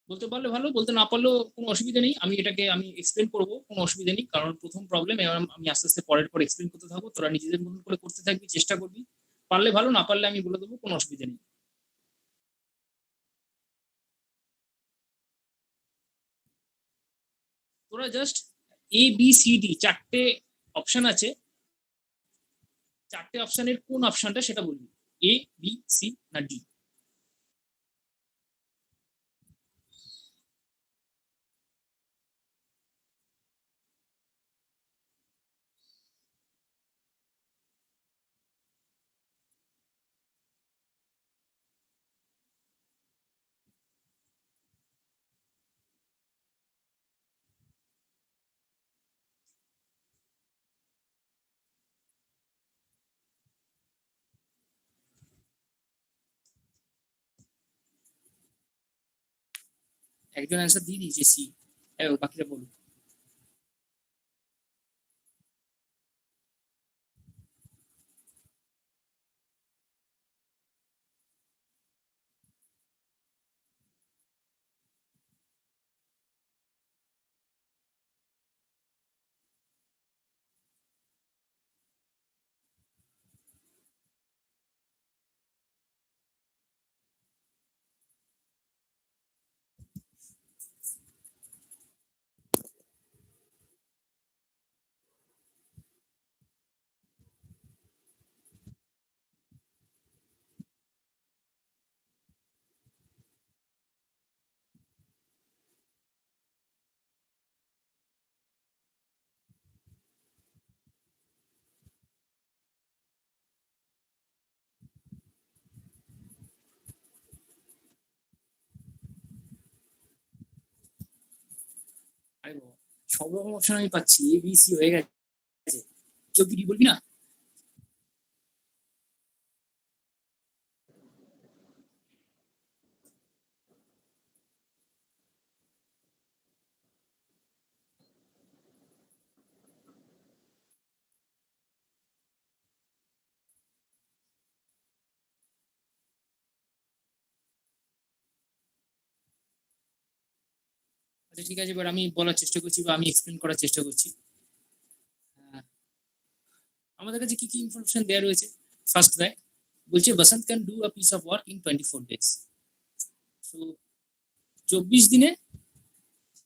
বলতে পারলে ভালো, বলতে না পারলেও কোনো অসুবিধা নেই, আমি এটাকে আমি এক্সপ্লেন করবো, কোনো অসুবিধা নেই, কারণ প্রথম প্রবলেম, আমি আস্তে আস্তে পরের পর এক্সপ্লেন করতে থাকবো, তোরা নিজেদের মতন করে করতে থাকবি, চেষ্টা করবি, পারলে ভালো, না পারলে আমি বলে দেবো, কোনো অসুবিধা নেই। তোরা জাস্ট ABCD 4টে অপশন আছে, 4টে অপশনের কোন অপশনটা সেটা বলবি, A, B, C না D। একজন অ্যান্সার দিয়ে দিয়েছে C, বাকিটা বলুন। আরে বাবা, সব রকম অপশন আমি পাচ্ছি, ABC হয়ে গেছে, কেউ কি D বলবি না? আচ্ছা ঠিক আছে, এবার আমি বলার চেষ্টা করছি বা আমি এক্সপ্লেন করার চেষ্টা করছি। আমাদের কাছে কি কি ইনফরমেশন দেওয়া রয়েছে। ফার্স্ট দেখ বলছে Basanta can do a piece of work in 24 days। So 24 দিনে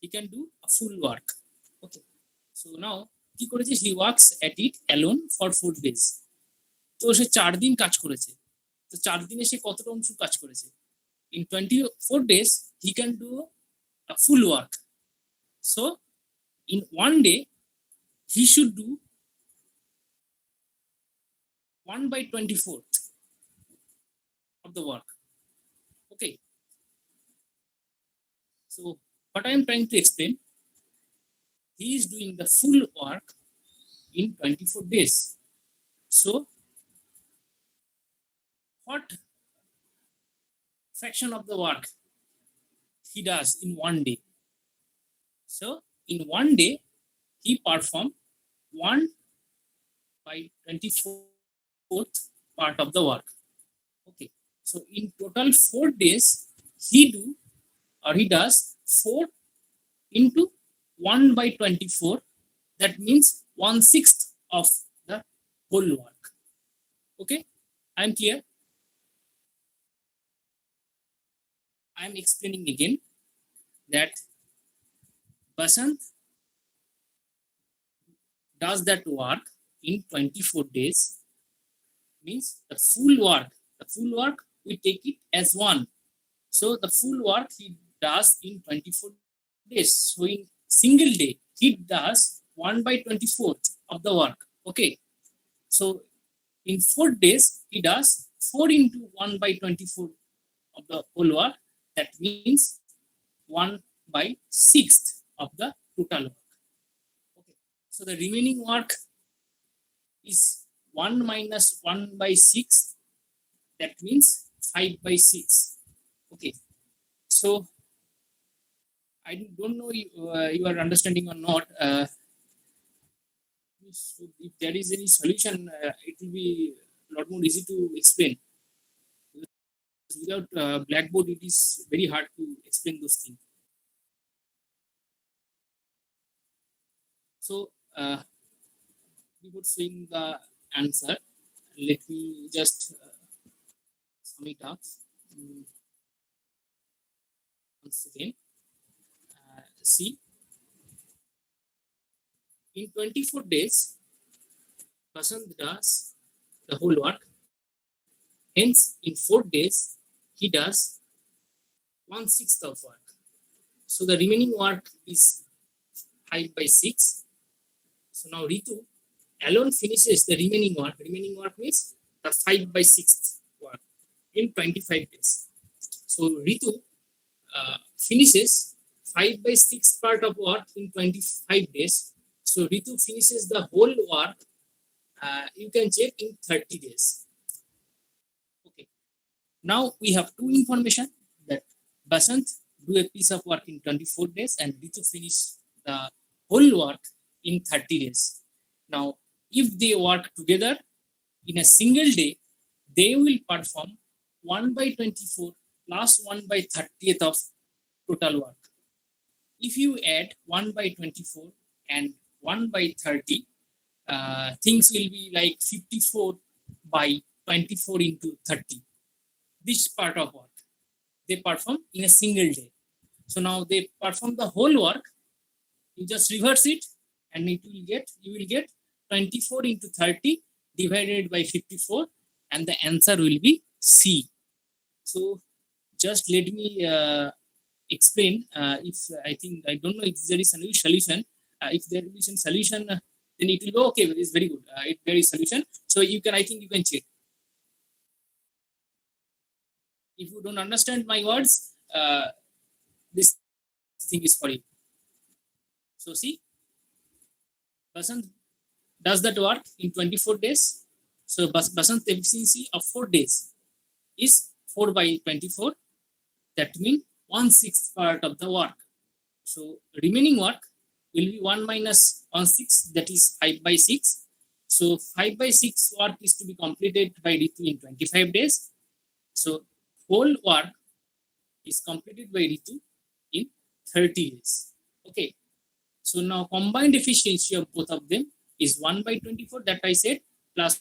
he can do a full work. Okay, so now কি করেছে, he works at it alone for 4 days। তো সে 4 দিন কাজ করেছে। তো 4 দিনে সে কতটা অংশ কাজ করেছে? In 24 days he can do a full work. So in one day he should do 1/24 of the work. Okay, so what I am trying to explain, he is doing the full work in 24 days. So what fraction of the work he does in one day? So in one day he perform 1/24th part of the work. Okay, so in total 4 days he does 4 into 1/24. That means 1/6 of the whole work. Okay, I am clear. I am explaining again that Basant does that work in 24 days. Means the full work we take it as one. So the full work he does in 24 days. So in single day he does 1/24 of the work. Okay, so in 4 days he does 4 into 1/24 of the whole work. That means 1/6 of the total work. Okay, so the remaining work is 1 minus 1/6. That means 5/6. Okay, so I don't know if you are understanding or not. So if there is any solution, it will be a lot more easy to explain. Without blackboard, it is very hard to explain those things. So before seeing the answer, let me just sum it up. Once again, see, in 24 days, Basant does the whole work. Hence, in 4 days, he does 1/6 of work. So the remaining work is 5/6. So now Ritu alone finishes the remaining work. Remaining work means the 5/6 work in 25 days. So Ritu finishes 5/6 part of work in 25 days. So Ritu finishes the whole work. You can check in 30 days. Okay. Now we have two information that Basant do a piece of work in 24 days and Ritu finish the whole work in 30 days. Now, if they work together in a single day, they will perform 1/24 plus 1/30th of total work. If you add 1/24 and 1/30, things will be like 54/24 into 30. This part of work they perform in a single day. So now they perform the whole work. You just reverse it, and you will get 24 into 30 divided by 54, and the answer will be C. So just let me explain. If I don't know if there is a solution. If there is a solution, then it will go okay. It's very good. There is solution. So you can, I think you can check. If you don't understand my words, this thing is for you. So see, Basant does that work in 24 days. So Basant's efficiency of 4 days is 4/24. That means 1/6 part of the work. So remaining work will be 1 minus 1/6, that is 5/6. So 5/6 work is to be completed by Ritu in 25 days. So whole work is completed by Ritu in 30 days. Okay. So now combined efficiency of both of them is 1/24 that I said plus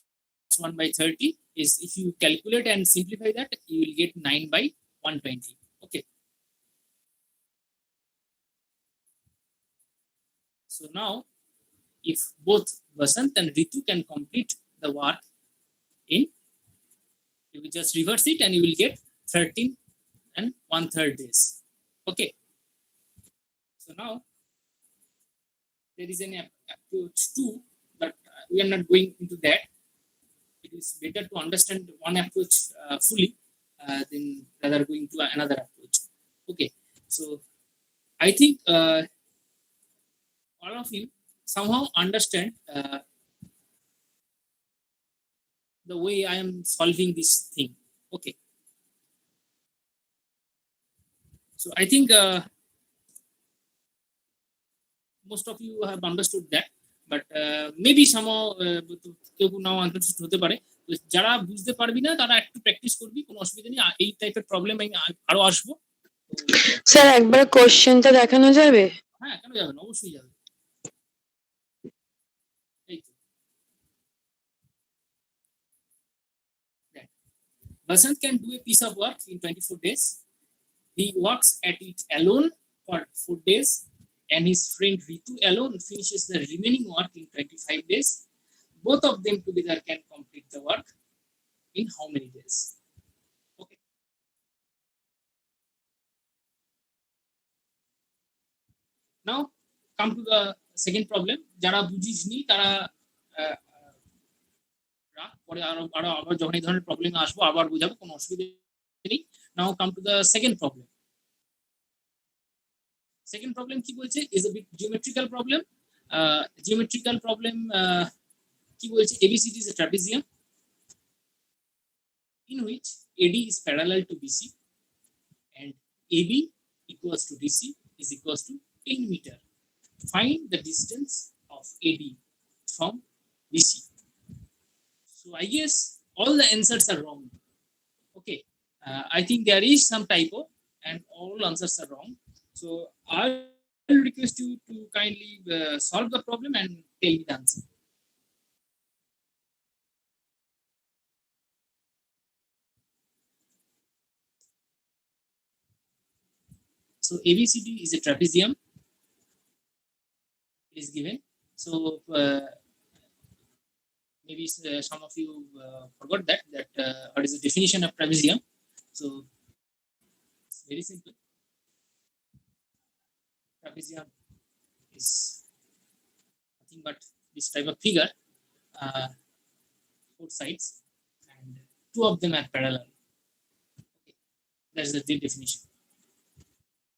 1/30 is, if you calculate and simplify that, you will get 9/120. Okay. So now if both Vasant and Ritu can complete the work in, you will just reverse it and you will get 13 and 1/3 days. Okay. So now there is an approach too, but we are not going into that. It is better to understand one approach fully than rather going to another approach. Okay. So I think all of you somehow understand the way I am solving this thing. Okay. So I think most of you have understood that, but maybe somehow কেউ নাও understood হতে পারে। তো যারা বুঝতে পারবি না তারা একটু প্র্যাকটিস করবি, কোনো অসুবিধা নেই। এই টাইপের প্রবলেম আমি আরো আসবো। স্যার একবার কোশ্চেনটা দেখানো যাবে? হ্যাঁ, কেন যাবে না, অবশ্যই যাবে। এই তো Vasant can do a piece of work in 24 days. He works at it alone for 4 days, and his friend Ritu alone finishes the remaining work in 25 days. Both of them together can complete the work in how many days? Okay. Now come to the second problem. যারা বুঝিসনি তারা পরে আরো আবার যখন এই ধরনের problem আসবো আবার বুঝাবো, কোনো অসুবিধা নেই। Now come to the second problem. Second problem কি বলছে, is a bit geometrical problem. Geometrical problem কি বলছে, ABCD is a trapezium in which AD is parallel to BC and AB equals to DC is equals to 10 meter. Find the distance of AD from BC. So I guess all the answers are wrong. Okay, I think there is some typo and all answers are wrong. So I'll request you to kindly solve the problem and tell me the answer. So ABCD is a trapezium. It is given. So maybe some of you forgot that what is the definition of trapezium. So it's very simple. Trapezium is nothing but this type of figure, 4 sides and 2 of them are parallel. Okay. That's the definition.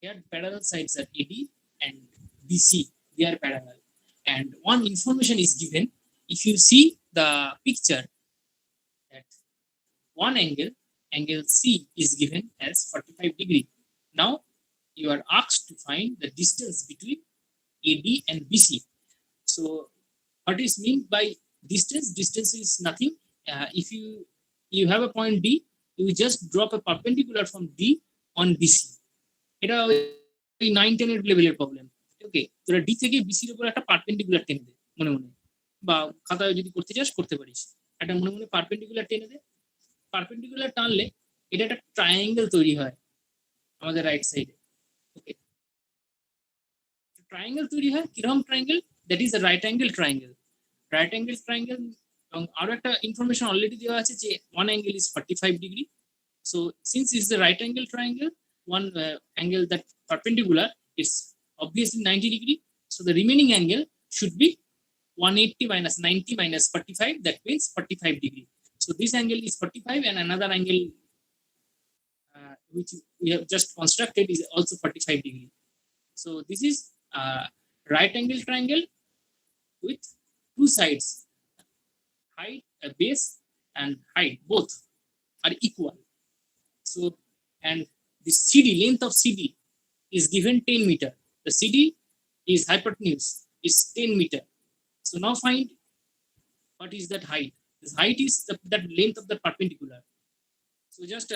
Here parallel sides are AD and BC, they are parallel. And one information is given. If you see the picture, that one angle C is given as 45 degree. Now you are asked to find the distance between AD and BC. So what is meant by distance? Distance is nothing. If you have a point D, you just drop a perpendicular from D on BC. এটা ওই 9-10 এর লেভেলের problem. ওকে, তোরা D থেকে বিসির উপর একটা perpendicular টেনে দে মনে মনে, বা খাতায় যদি করতে চাস করতে পারিস। একটা মনে মনে পারপেন্ডিকুলার টেনে দে। পারপেন্ডিকুলার টানলে এটা একটা ট্রায়াঙ্গেল তৈরি হয় আমাদের রাইট সাইডে। ওকে, ট্রায়াঙ্গেল তৈরি হয় কিরকম triangle? That is a right angle triangle. Right angle triangle, এবং আরো একটা ইনফরমেশন অলরেডি দেওয়া আছে যে one angle is 45 degree. So since it's the right angle triangle, one angle that perpendicular is obviously 90 degree. So the remaining angle should be 180 minus 90 minus 45. That means 45 degree. So this angle is 45 and another angle which we have just constructed is also 45 degree. So this is right angle triangle with 2 sides. Height, base and height both are equal. So, and the CD, length of CD is given 10 meter. The CD is hypotenuse is 10 meter. So now find what is that height. This height is that length of the perpendicular. So just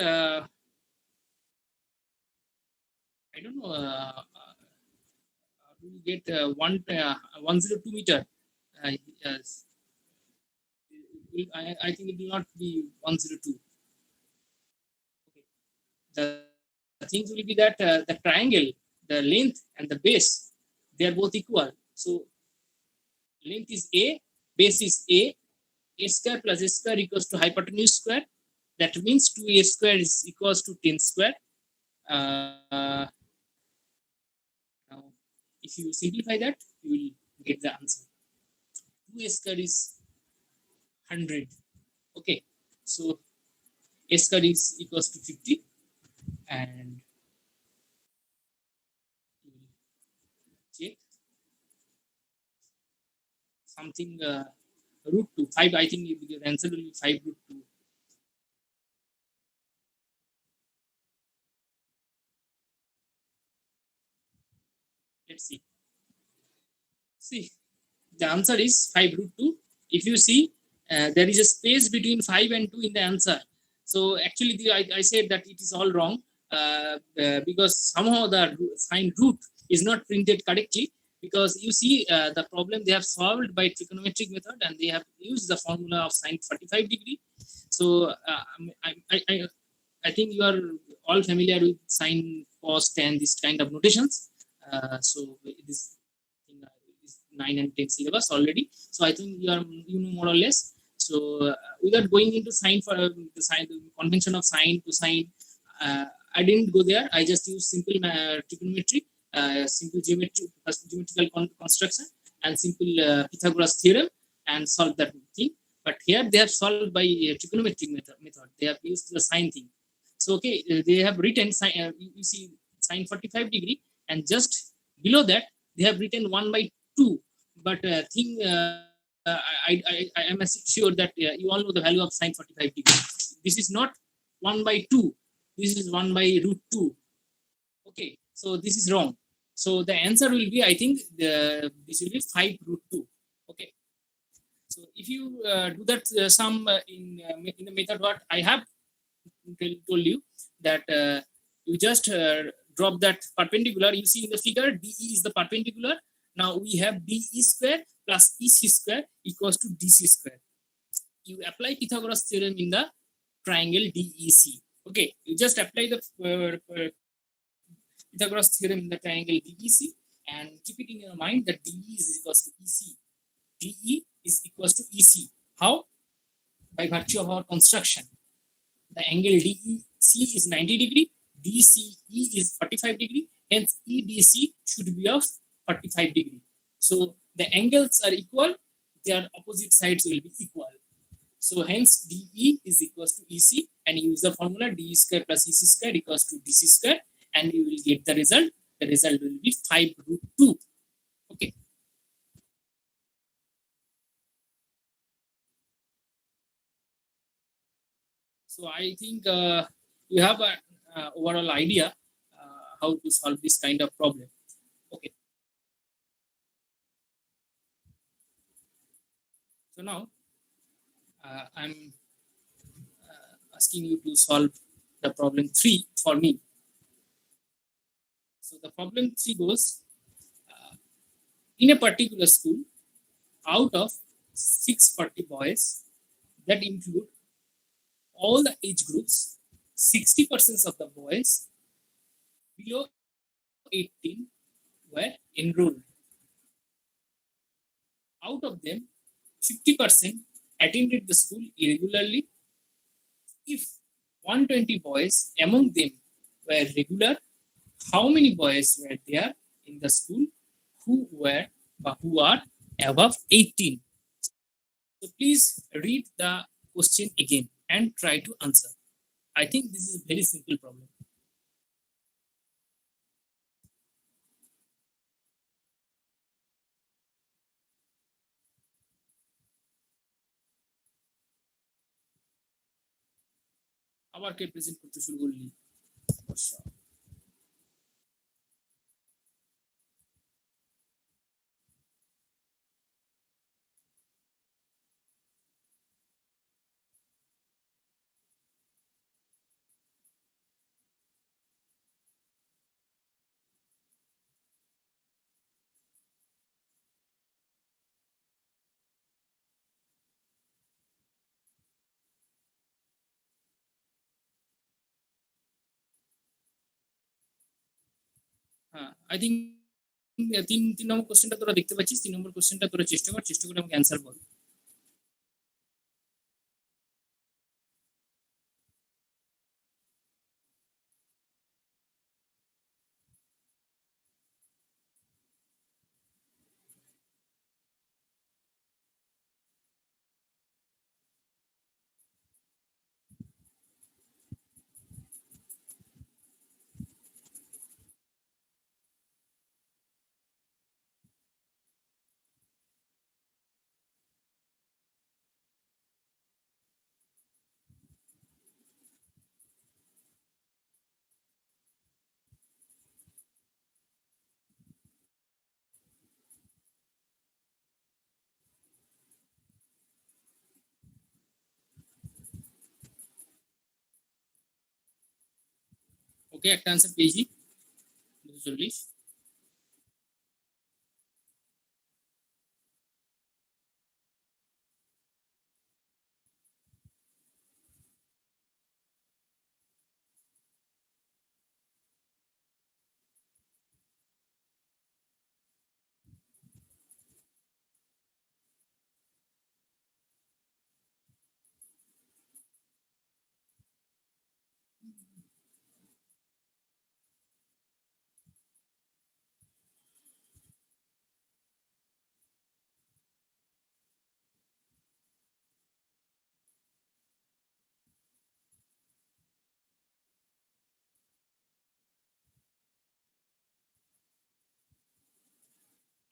I don't know how to you will get 102 meter. Yes. I think it will not be 102. Okay. The things will be that the triangle, the length and the base, they are both equal. So length is A, base is A square plus A square equals to hypotenuse square. That means 2A square is equals to 10 square. Now, if you simplify that, you will get the answer. 2A square is 100. Okay, so A square is equals to 50, and you will check something root 2. 5, I think your answer will be 5 root 2. Let's see. See, the answer is 5 root 2. If you see, there is a space between 5 and 2 in the answer. So actually, I said that it is all wrong because somehow the sign root is not printed correctly. Because you see, the problem they have solved by trigonometric method, and they have used the formula of sine 45 degree. So I think you are all familiar with sine, cos, tan, this kind of notations. So this 9 and 10 syllabus already. So I think you know more or less. So without going into sign for the convention of sine to sine, I didn't go there. I just used simple trigonometry, simple geometrical construction, and simple Pythagoras theorem, and solved that thing. But here they have solved by trigonometric method. They have used the sine thing. So okay, they have written sine. You see sine 45 degree, and just below that they have written 1 by 2. But I am sure that you all know the value of sine 45 degree. This is not 1 by 2. This is 1 by root 2. Okay, so this is wrong. So the answer will be, I think, this will be 5 root 2. Okay. So if you do that sum in the method what I have told you, that you just drop that perpendicular. You see in the figure, DE is the perpendicular. Now we have DE square plus EC square equals to DC square. You apply Pythagoras theorem in the triangle DEC. Okay, you just apply the Pythagoras theorem in the triangle DEC, and keep it in your mind that DE is equals to EC. DE is equals to EC. How? By virtue of our construction. The angle DEC is 90 degree, DCE is 45 degree, hence EDC should be of 45 degree. So the angles are equal, their opposite sides will be equal. So hence DE is equals to EC, and you use the formula DE square plus EC square equals to DC square, and you will get the result. The result will be 5 root 2. Okay. So I think you have an overall idea how to solve this kind of problem. Okay. So now I'm asking you to solve the problem 3 for me. So the problem 3 goes, in a particular school, out of 640 boys that include all the age groups, 60% of the boys below 18 were enrolled. Out of them, 50% attended the school irregularly. If 120 boys among them were regular, how many boys were there in the school who are above 18? So please read the question again and try to answer. I think this is a very simple problem. আবার কে present করতে শুরু করলি? হ্যাঁ, I think তিন নম্বর কোশ্চেনটা তোরা দেখতে পাচ্ছিস। 3 নম্বর কোশ্চেনটা তোরা চেষ্টা করে আমাকে অ্যান্সার বল। ওকে, একটা অ্যান্সার পেয়েছি 240।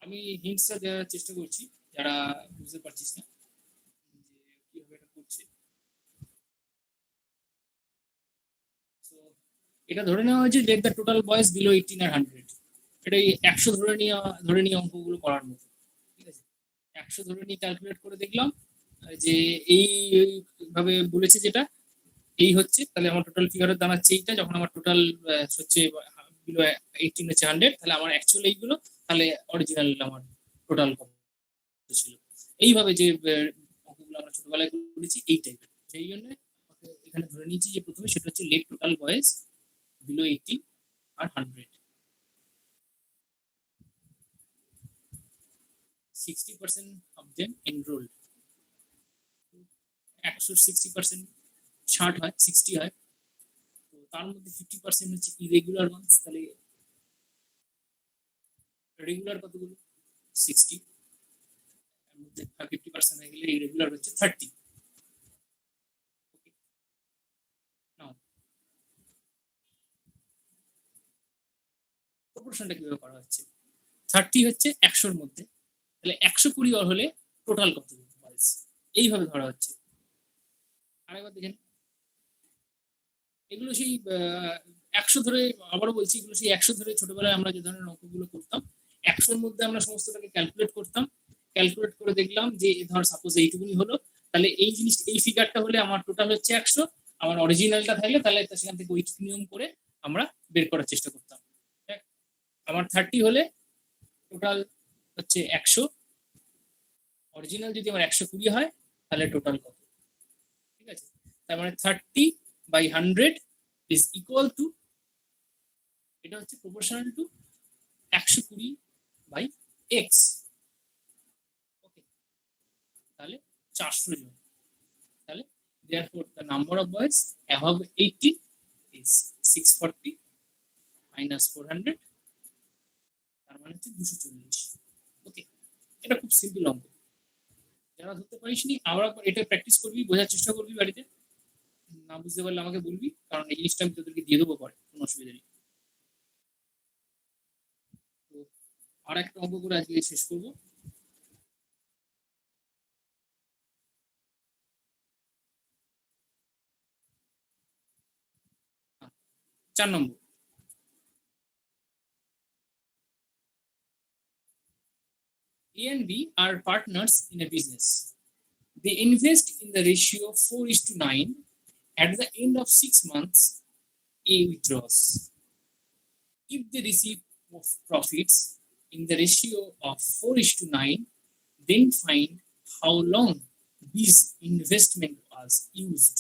আমি হিন্টসটা দেওয়ার চেষ্টা করছি যারা বুঝতে পারছিস না যে কিভাবে এটা করছে। So, এটা ধরে নেওয়া হয়েছে লেট দ্য টোটাল বয়েস বিলো 18 আর 100। এটা 100 ধরে নিয়ে অঙ্কগুলো করার মতো। ঠিক আছে, 100 ধরে নিয়ে ক্যালকুলেট করে দেখলাম যে এইভাবে বলেছে যেটা এই হচ্ছে, তাহলে আমার টোটাল ফিগারের দাঁড়াচ্ছে এইটা। যখন আমার টোটাল হচ্ছে বিলো 18 হচ্ছে 100, তাহলে আমার অ্যাকচুয়াল এইগুলো, তাহলে অরিজিনাল আমার টোটাল কত ছিল। এইভাবে যে অঙ্কগুলো আমরা ছোটবেলায় করেছি এই টাইপের, সেই জন্য এখানে ধরে নিয়েছি যে প্রথমে সেটা হচ্ছে লেট টোটাল বয়েস below 18 R 100। 60% of them enrolled। 160% 60 হয়, 60 হয়। তো তার মধ্যে 50% হচ্ছে ইরেগুলার ওয়ান্স। তাহলে রেগুলার কতগুলো? 60। এর মধ্যে 50% হয়ে গেলে ইরেগুলার হচ্ছে 30। নাও প্রপোর্শনটা কিভাবে করা হচ্ছে? 30 হচ্ছে 100-র মধ্যে, তাহলে 120 হলে টোটাল কত বয়েস, এইভাবে ধরা হচ্ছে। আরেকবার দেখেন, এগুলো সেই 100 ধরে, আবারও বলছি, এগুলো সেই 100 ধরে ছোটবেলায় আমরা যে ধরনের অঙ্কগুলো করতাম, 100-র মধ্যে আমরা সমস্তটাকে ক্যালকুলেট করতাম। ক্যালকুলেট করে দেখলাম যে ধর সাপোজ এইটুকুনি হলো, তাহলে এই জিনিস, এই ফিগারটা হলে আমার টোটাল হচ্ছে 100। আমার অরিজিনালটা থাকলে তাহলে সেখান থেকে ওই নিয়ম করে আমরা বের করার চেষ্টা করতাম। আমার 30 হলে টোটাল হচ্ছে 100, অরিজিনাল যদি আমার 120 হয় তাহলে টোটাল কত। ঠিক আছে, তার মানে 30/100 ইজ ইকুয়াল টু, এটা হচ্ছে প্রপোর্শনাল টু 120/x। ওকে, তাহলে 400 জন। তাহলে therefore the number of boys above 18 is 640 minus 400, তার মানে হচ্ছে 240। ওকে, এটা খুব সিম্পল অঙ্ক। যারা ধরতে পারিসনি আবার এটা প্র্যাকটিস করবি, বোঝার চেষ্টা করবি বাড়িতে। না বুঝতে পারলে আমাকে বলবি, কারণ এই জিনিসটা আমি তোদেরকে দিয়ে দেবো পরে, কোনো অসুবিধা নেই। তো আর একটা অঙ্ক করে আজকে শেষ করবো। হ্যাঁ, 4 নম্বর। A and B are partners in a business. They invest in the ratio 4:9. At the end of 6 months, A withdraws. If they receive profits in the ratio of 4:9, then find how long this investment was used.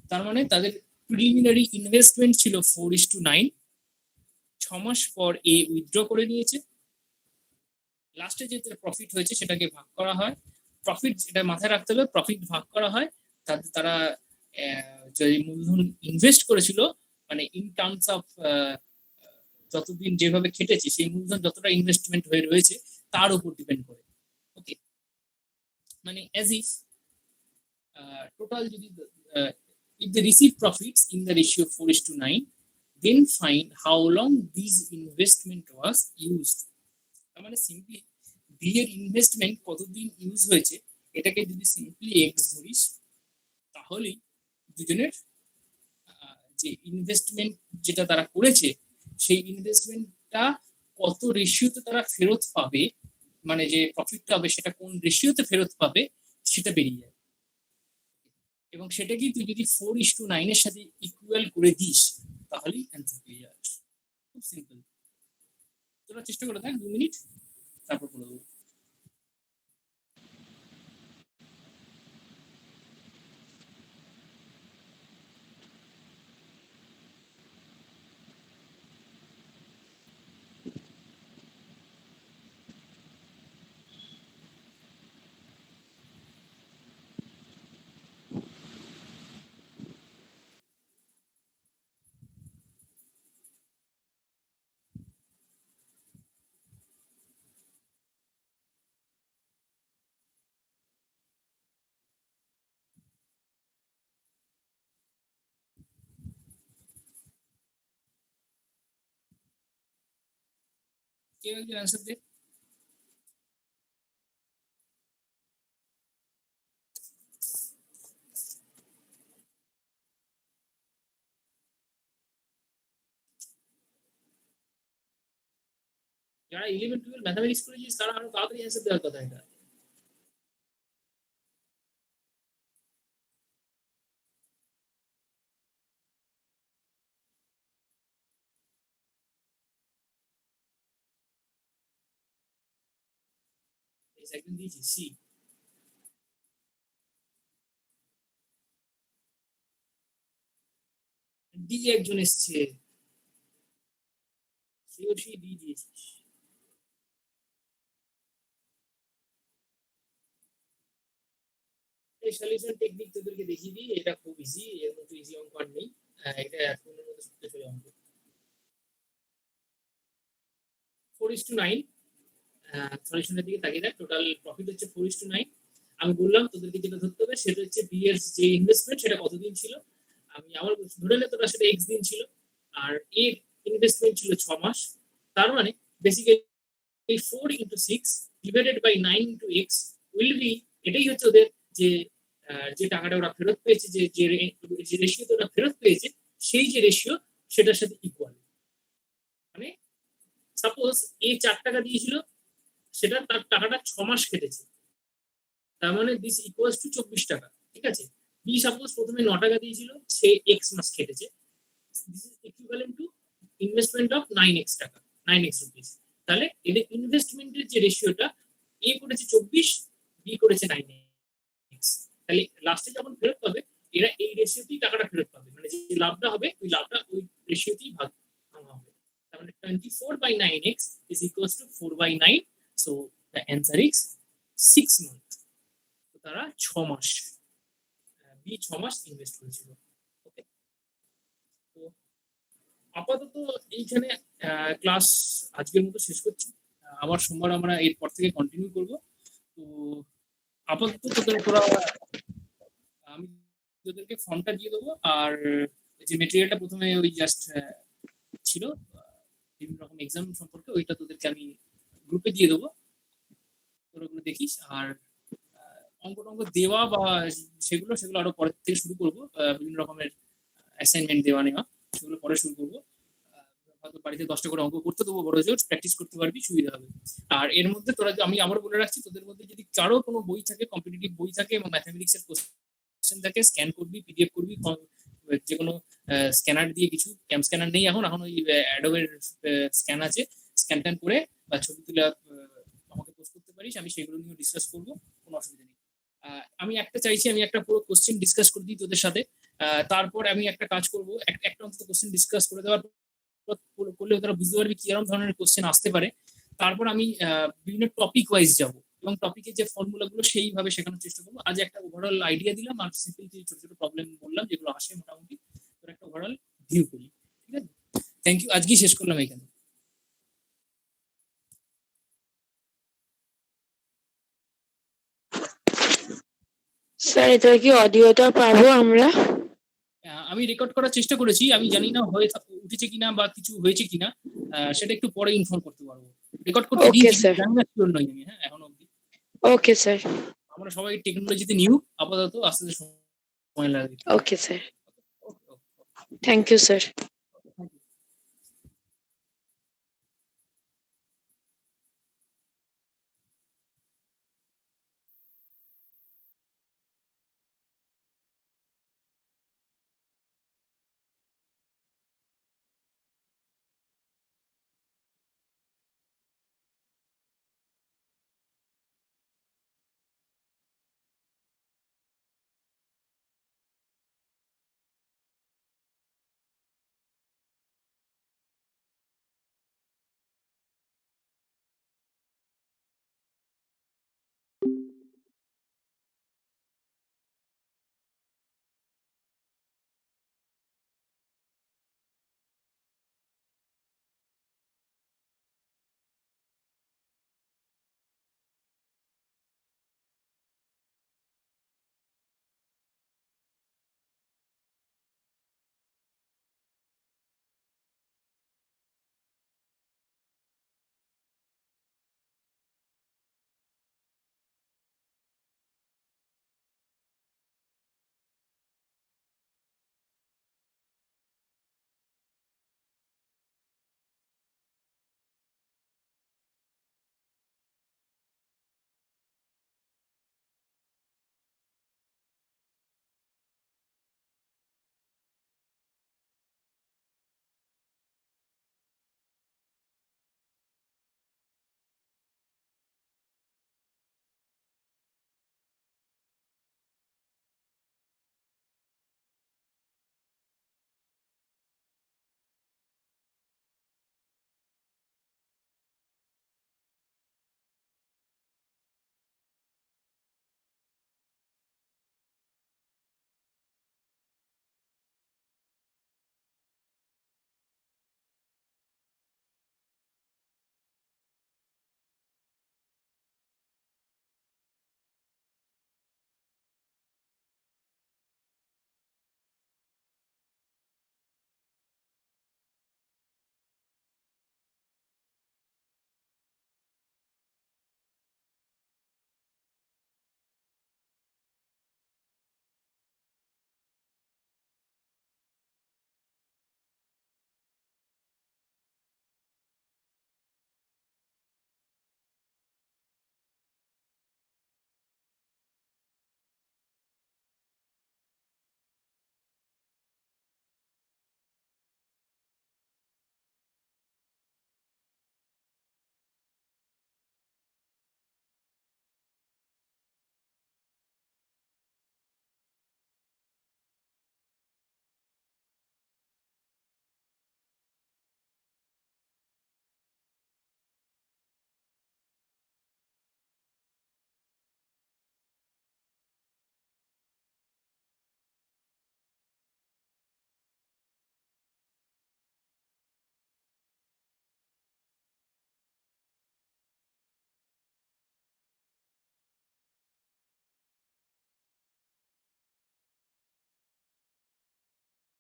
তার মানে তাদের preliminary investment ছিল 4:9, 6 মাস পর এ withdraw করে নিয়েছে। লাস্টে যে profit হয়েছে সেটাকে ভাগ করা হয়, প্রফিট এটা মাথায় রাখতে হবে, প্রফিট ভাগ করা হয় তাতে তারা যে মূলধন ইনভেস্ট করেছিল মানে ইন টার্মস অফ যতদিন যেভাবে খেটেছে সেই মূলধন যতটা ইনভেস্টমেন্ট হয়ে রয়েছে তার উপর ডিপেন্ড করে। ওকে, মানে অ্যাজ ইফ টোটাল যদি if they receive profits in the ratio 4:9, then find how long this investment was used. তার মানে সিম্পলি বি এর ইনভেস্টমেন্ট কতদিন ইউজ হয়েছে এটাকে যদি সিম্পলি এক্স ধরিস তাহলেই দুজনের যে ইনভেস্টমেন্ট যেটা তারা করেছে সেই ইনভেস্টমেন্টটা কত রেশিওতে তারা ফেরত পাবে, মানে যে প্রফিটটা হবে সেটা কোন রেশিওতে ফেরত পাবে সেটা বেরিয়ে যায়। এবং সেটাকে তুই যদি 4:9 এর সাথে ইকুয়াল করে দিস তাহলেই অ্যান্সার পেয়ে যাবে। খুব সিম্পল, তোরা চেষ্টা করে দেখ 2 মিনিট, তারপর বলে দেবো। কেউ একজন অ্যান্সার দে। যারা 11-12 ম্যাথামেটিক্স করেছিস তারা আরো তাড়াতাড়ি অ্যান্সার দেওয়ার কথা। এটা একদিন দিয়েছি সি, ডি একজন এসছে, সি ও সি ডি দিয়েছিস। এই সলিউশন টেকনিক তোদেরকে দেখিয়ে দিই, এটা খুব ইজি, এর মতো ইজি অঙ্ক আর নেই, এটা এখনের মধ্যে শক্তিশালী অঙ্ক। 4:9 সলিউশনের দিকে তাকিয়ে দেখ, টোটাল প্রফিট হচ্ছে 4:9। আমি বললাম তোদেরকে যেটা ধরতে হবে সেটা হচ্ছে বি এর যে ইনভেস্টমেন্ট সেটা কতদিন ছিল, আমি আমার ধরে নে তোরা সেটা এক্স দিন ছিল, আর এর ইনভেস্টমেন্ট ছিল 6 মাস। তার মানে basically 4 × 6 divided by 9 × x will be, এটাই হচ্ছে ওদের যে যে টাকাটা ওরা ফেরত পেয়েছে, যে যে রেশিওতে ওরা ফেরত পেয়েছে সেই যে রেশিও সেটার সাথে ইকুয়াল। মানে সাপোজ এ 4 টাকা দিয়েছিল, সেটা তার টাকাটা 6 মাস কেটেছে, তার মানে দিস ইকুয়ালস টু 24 টাকা। ঠিক আছে, বি সাপোজ প্রথমে 9 টাকা দিয়েছিল, সে x মাস কেটেছে, this is equivalent to investment of 9x টাকা, 9x রুপিস। তাহলে এদের ইনভেস্টমেন্টের যে রেশিওটা এ করেছে 24, বি করেছে 9x, তাহলে লাস্টে যখন ফেরত পাবে এরা এই রেশিওতেই টাকাটা ফেরত পাবে, মানে যে লাভটা হবে ওই লাভটা ওই রেশিওতেই ভাগ হবে। তার মানে 24/9x is equals to 4/9, so the answer is 6 months. তো তারা 6 মাস, বি 6 মাস ইনভেস্ট করেছিল। ওকে, তো আপাতত এইখানে ক্লাস আজকের মতো শেষ করছি, আবার সোমবার আমরা এরপর থেকে কন্টিনিউ করব। তো আপাতত তোরা আমি তোদেরকে ফর্মটা দিয়ে দেবো, আর যে মেটেরিয়ালটা প্রথমে ওই জাস্ট ছিল বিভিন্ন রকম এক্সাম সম্পর্কে, ওইটা তোদেরকে আমি গ্রুপে দিয়ে দেবো, তোরা ওগুলো দেখিস। আর অঙ্ক টঙ্ক দেওয়া বা সেগুলো আরো পরের থেকে শুরু করবো, বিভিন্ন রকমের অ্যাসাইনমেন্ট দেওয়া নেওয়া সেগুলো পরে শুরু করবো। হয়তো বাড়িতে 10টা করে অঙ্ক করতে দেবো, বড় জোর প্র্যাকটিস করতে পারবি, সুবিধা হবে। আর এর মধ্যে তোরা, আমি আবার বলে রাখছি, তোদের মধ্যে যদি কারো কোনো বই থাকে, কম্পিটিটিভ বই থাকে এবং ম্যাথামেটিক্স এর কোশ্চেন থাকে, স্ক্যান করবি, পিডিএফ করবি, যে কোনো স্ক্যানার দিয়ে, কিছু ক্যাম স্ক্যানার নেই এখন ওই অ্যাডোবের স্ক্যান আছে, স্ক্যান ট্যান করে বা ছবি তুলে আমাকে পোস্ট করতে পারিস, আমি সেগুলো নিয়ে ডিসকাস করবো, কোনো অসুবিধা নেই। আমি একটা চাইছি, আমি একটা পুরো কোশ্চেন ডিসকাস করে দিই তোদের সাথে। তারপর আমি একটা কাজ করবো, একটা অন্তত কোশ্চেন ডিসকাস করে দেওয়ার করলে তারা বুঝতে পারবে কি এরকম ধরনের কোশ্চেন আসতে পারে। তারপর আমি বিভিন্ন টপিক ওয়াইজ যাব এবং টপিকের যে ফর্মুলা গুলো সেইভাবে শেখানোর চেষ্টা করবো। আজ একটা ওভারঅল আইডিয়া দিলাম আর সিম্পল যে ছোট ছোট প্রবলেম বললাম যেগুলো আসে মোটামুটি তোর একটা ওভারঅল ভিউ করি। ঠিক আছে, থ্যাংক ইউ, আজকেই শেষ করলাম এখানে। স্যার এটা কি অডিওটা পাবো আমরা? আমি রেকর্ড করার চেষ্টা করেছি, আমি জানি না উঠেছে কিনা বা কিছু হয়েছে কিনা, সেটা একটু পরে ইনফর্ম করতে পারবো। রেকর্ড করতে Okay, দিয়েছি, sir. জানি না কি জন্য আমি, হ্যাঁ এখন অবধি। Okay sir. আমরা সবাই টেকনোলজিতে নিউ, আপাতত আস্তে আস্তে সময় লাগবে। Okay sir, thank you sir.